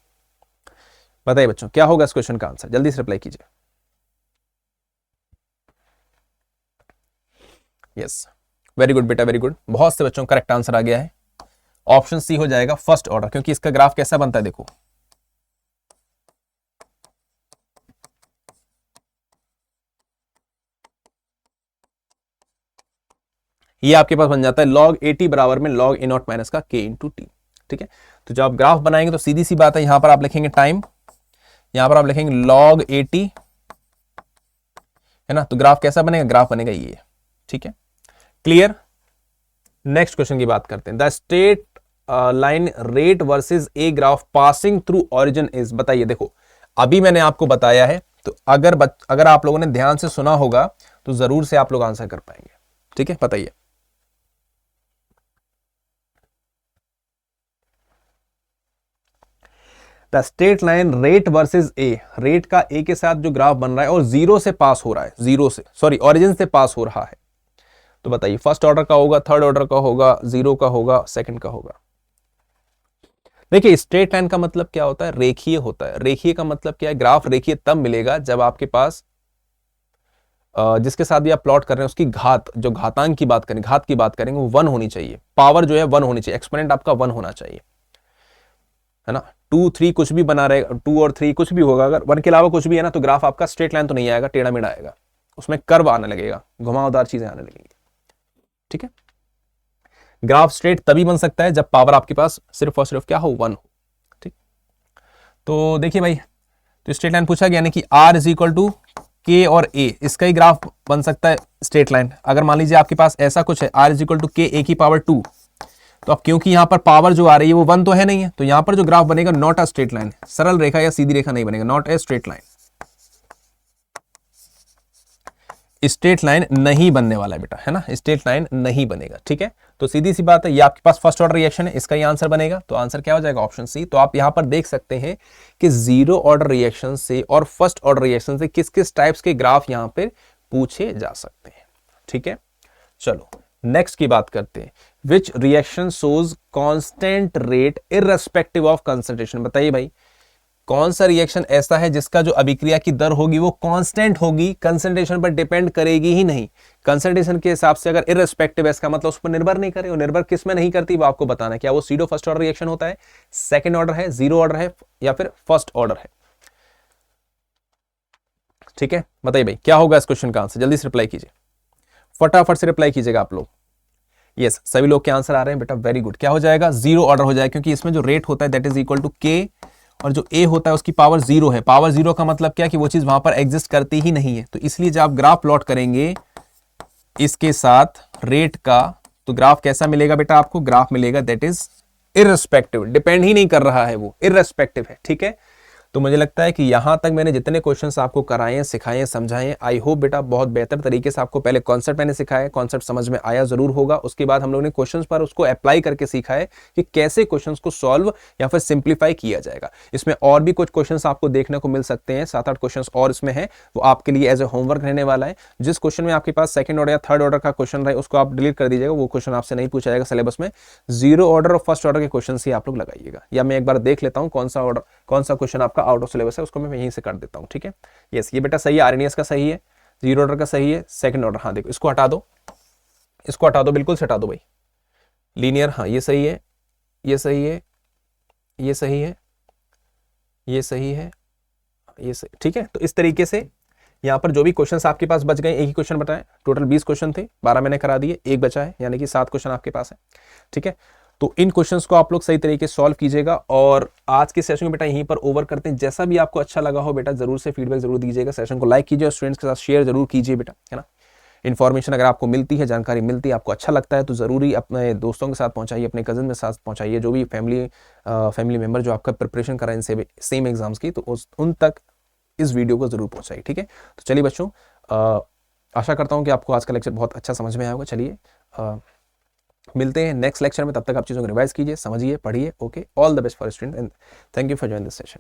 बताइए बच्चों क्या होगा इस क्वेश्चन का आंसर, जल्दी से रिप्लाई कीजिए। यस वेरी गुड बेटा, वेरी गुड, बहुत से बच्चों करेक्ट आंसर आ गया है, ऑप्शन सी हो जाएगा फर्स्ट ऑर्डर, क्योंकि इसका ग्राफ कैसा बनता है देखो, ये आपके पास बन जाता है log 80 बराबर में log a नॉट माइनस का k इंटू टी, ठीक है, तो जब आप ग्राफ बनाएंगे तो सीधी सी बात है, यहां पर आप लिखेंगे टाइम, यहां पर आप लिखेंगे log 80 है ना, तो ग्राफ कैसा बनेगा, ग्राफ बनेगा ये, ठीक है, क्लियर। नेक्स्ट क्वेश्चन की बात करते हैं, the straight line rate versus a graph passing through origin is, बताइए देखो, अभी मैंने आपको बताया है, तो अगर आप लोगों ने ध्यान से सुना होगा तो जरूर से आप लोग आंसर कर पाएंगे, ठीक है, बताइए। The straight line rate versus A, rate का ए के साथ जो ग्राफ बन रहा है और जीरो से पास हो रहा है, जीरो से सॉरी ऑरिजिन से पास हो रहा है, तो बताइए फर्स्ट ऑर्डर का होगा, थर्ड ऑर्डर का होगा, जीरो का होगा, सेकंड का होगा। देखिए स्ट्रेट लाइन का मतलब क्या होता है, रेखीय होता है, रेखीय का मतलब क्या है, ग्राफ रेखीय तब मिलेगा जब आपके पास जिसके साथ भी आप प्लॉट कर रहे हैं उसकी घात, जो घातांक की बात करें, घात की बात करेंगे, वो 1 होनी चाहिए, पावर जो है 1 होनी चाहिए, एक्सपोनेंट आपका 1 होना चाहिए, है ना, 2 3 कुछ भी बना रहेगा, 2 और 3 कुछ भी होगा, अगर 1 के अलावा कुछ भी है ना तो ग्राफ आपका स्ट्रेट लाइन तो नहीं आएगा, टेढ़ा मेढ़ा आएगा, उसमें कर्व आने लगेगा, घुमावदार चीजें आने लगेंगी, ठीक है। ग्राफ स्ट्रेट तभी बन सकता है जब पावर आपके पास सिर्फ और सिर्फ क्या हो, 1 हो। ठीक, तो देखिए भाई, तो स्ट्रेट लाइन पूछा गया, यानी कि R इज इक्वल टू के और ए, इसका ही ग्राफ बन सकता है स्ट्रेट लाइन। अगर मान लीजिए आपके पास ऐसा कुछ है, R is equal to k ए की पावर 2, तो अब क्योंकि यहां पर पावर जो आ रही है वो 1 तो है नहीं है, तो यहां पर जो ग्राफ बनेगा नॉट अ स्ट्रेट लाइन, सरल रेखा या सीधी रेखा नहीं बनेगा, not a straight line, straight line नहीं बनने वाला है बेटा, है ना, स्ट्रेट लाइन नहीं बनेगा। ठीक है, तो सीधी सी बात है, ये आपके पास फर्स्ट ऑर्डर रिएक्शन है, इसका ही आंसर बनेगा, तो आंसर क्या हो जाएगा, ऑप्शन सी। तो आप यहां पर देख सकते हैं कि जीरो ऑर्डर रिएक्शन से और फर्स्ट ऑर्डर रिएक्शन से किस किस टाइप्स के ग्राफ यहां पर पूछे जा सकते हैं। ठीक है, चलो नेक्स्ट की बात करते हैं। विच reaction shows constant rate irrespective of concentration. बताइए भाई, कौन सा रिएक्शन ऐसा है जिसका जो अभिक्रिया की दर होगी वो कांस्टेंट होगी, कंसंट्रेशन पर डिपेंड करेगी ही नहीं। कंसंट्रेशन के हिसाब से अगर इररेस्पेक्टिव है, इसका मतलब उस पर निर्भर नहीं करे, और निर्भर किस में नहीं करती वो आपको बताना है। क्या वो सीडो फर्स्ट ऑर्डर रिएक्शन होता है, सेकंड ऑर्डर है, जीरो ऑर्डर है, या फिर फर्स्ट ऑर्डर है। ठीक है, बताइए भाई क्या होगा इस क्वेश्चन का आंसर, जल्दी से रिप्लाई कीजिए, फटाफट से रिप्लाई कीजिएगा आप लोग। यस, सभी लोग के आंसर आ रहे हैं बेटा, वेरी गुड। क्या हो जाएगा, जीरो ऑर्डर हो जाएगा, क्योंकि इसमें जो रेट होता है दैट इज इक्वल टू के, और जो ए होता है उसकी पावर 0 है। पावर 0 का मतलब क्या कि वो चीज वहां पर एग्जिस्ट करती ही नहीं है। तो इसलिए जब आप ग्राफ प्लॉट करेंगे इसके साथ रेट का, तो ग्राफ कैसा मिलेगा बेटा आपको, ग्राफ मिलेगा दैट इज इररेस्पेक्टिव, डिपेंड ही नहीं कर रहा है, वो इररेस्पेक्टिव है। ठीक है, तो मुझे लगता है कि यहां तक मैंने जितने क्वेश्चंस आपको कराए हैं, सिखाए हैं, समझाए हैं, आई होप बेटा बहुत बेहतर तरीके से आपको पहले कॉन्सेप्ट मैंने सिखाया है, कॉन्सेप्ट समझ में आया जरूर होगा। उसके बाद हम लोगों ने क्वेश्चंस पर उसको अप्लाई करके सीखा है कि कैसे क्वेश्चंस को सॉल्व या फिर सिंप्लीफाई किया जाएगा। इसमें और भी कुछ क्वेश्चंस आपको देखने को मिल सकते हैं, 7-8 क्वेश्चंस और इसमें है, वो आपके लिए एज ए होमवर्क रहने वाला है। जिस क्वेश्चन में आपके पास सेकंड ऑर्डर या थर्ड ऑर्डर का क्वेश्चन रहे उसको आप डिलीट कर दीजिएगा, वो क्वेश्चन आपसे नहीं पूछा जाएगा सिलेबस में। जीरो ऑर्डर और फर्स्ट ऑर्डर के क्वेश्चन ही आप लोग लगाइएगा, या मैं एक बार देख लेता हूं कौन सा क्वेश्चन आपका आउट ऑफ सिलेबस है, उसको मैं यहीं से कर देता हूं। ठीक है, यस, ये बेटा सही है, आरएनएस का सही है, जीरो ऑर्डर का सही है, सेकंड ऑर्डर, हाँ देखो इसको हटा दो, इसको हटा दो, बिल्कुल से हटा दो भाई, लीनियर, हाँ ये सही है, ये सही है, ये सही है, ये सही है, ये सही। ठीक है, तो इस तरीके से यहाँ पर जो भी क्वेश्चंस आपके पास बच गए, एक ही क्वेश्चन बताएं, टोटल 20 क्वेश्चन थे, 12 मैंने करा दिए, एक बचा है, यानी कि 7 क्वेश्चन आपके पास है। ठीक है, तो इन क्वेश्चंस को आप लोग सही तरीके से सॉल्व कीजिएगा। और आज के सेशन में बेटा यहीं पर ओवर करते हैं। जैसा भी आपको अच्छा लगा हो बेटा जरूर से फीडबैक जरूर दीजिएगा, सेशन को लाइक कीजिए और स्टूडेंट्स के साथ शेयर जरूर कीजिए बेटा, है ना। इन्फॉर्मेशन अगर आपको मिलती है, जानकारी मिलती है, आपको अच्छा लगता है, तो जरूरी अपने दोस्तों के साथ पहुंचाइए, अपने कजन के साथ पहुंचाइए, जो भी फैमिली मेंबर जो आपका प्रिपरेशन कर रहे हैं सेम एग्जाम्स की, तो उन तक इस वीडियो को जरूर पहुंचाइए। ठीक है, तो चलिए बच्चों, आशा करता हूं कि आपको आज का लेक्चर बहुत अच्छा समझ में आया होगा। चलिए मिलते हैं नेक्स्ट लेक्चर में, तब तक आप चीज़ों को रिवाइज कीजिए, समझिए, पढ़िए। Okay, all the best for student and thank you for joining this session.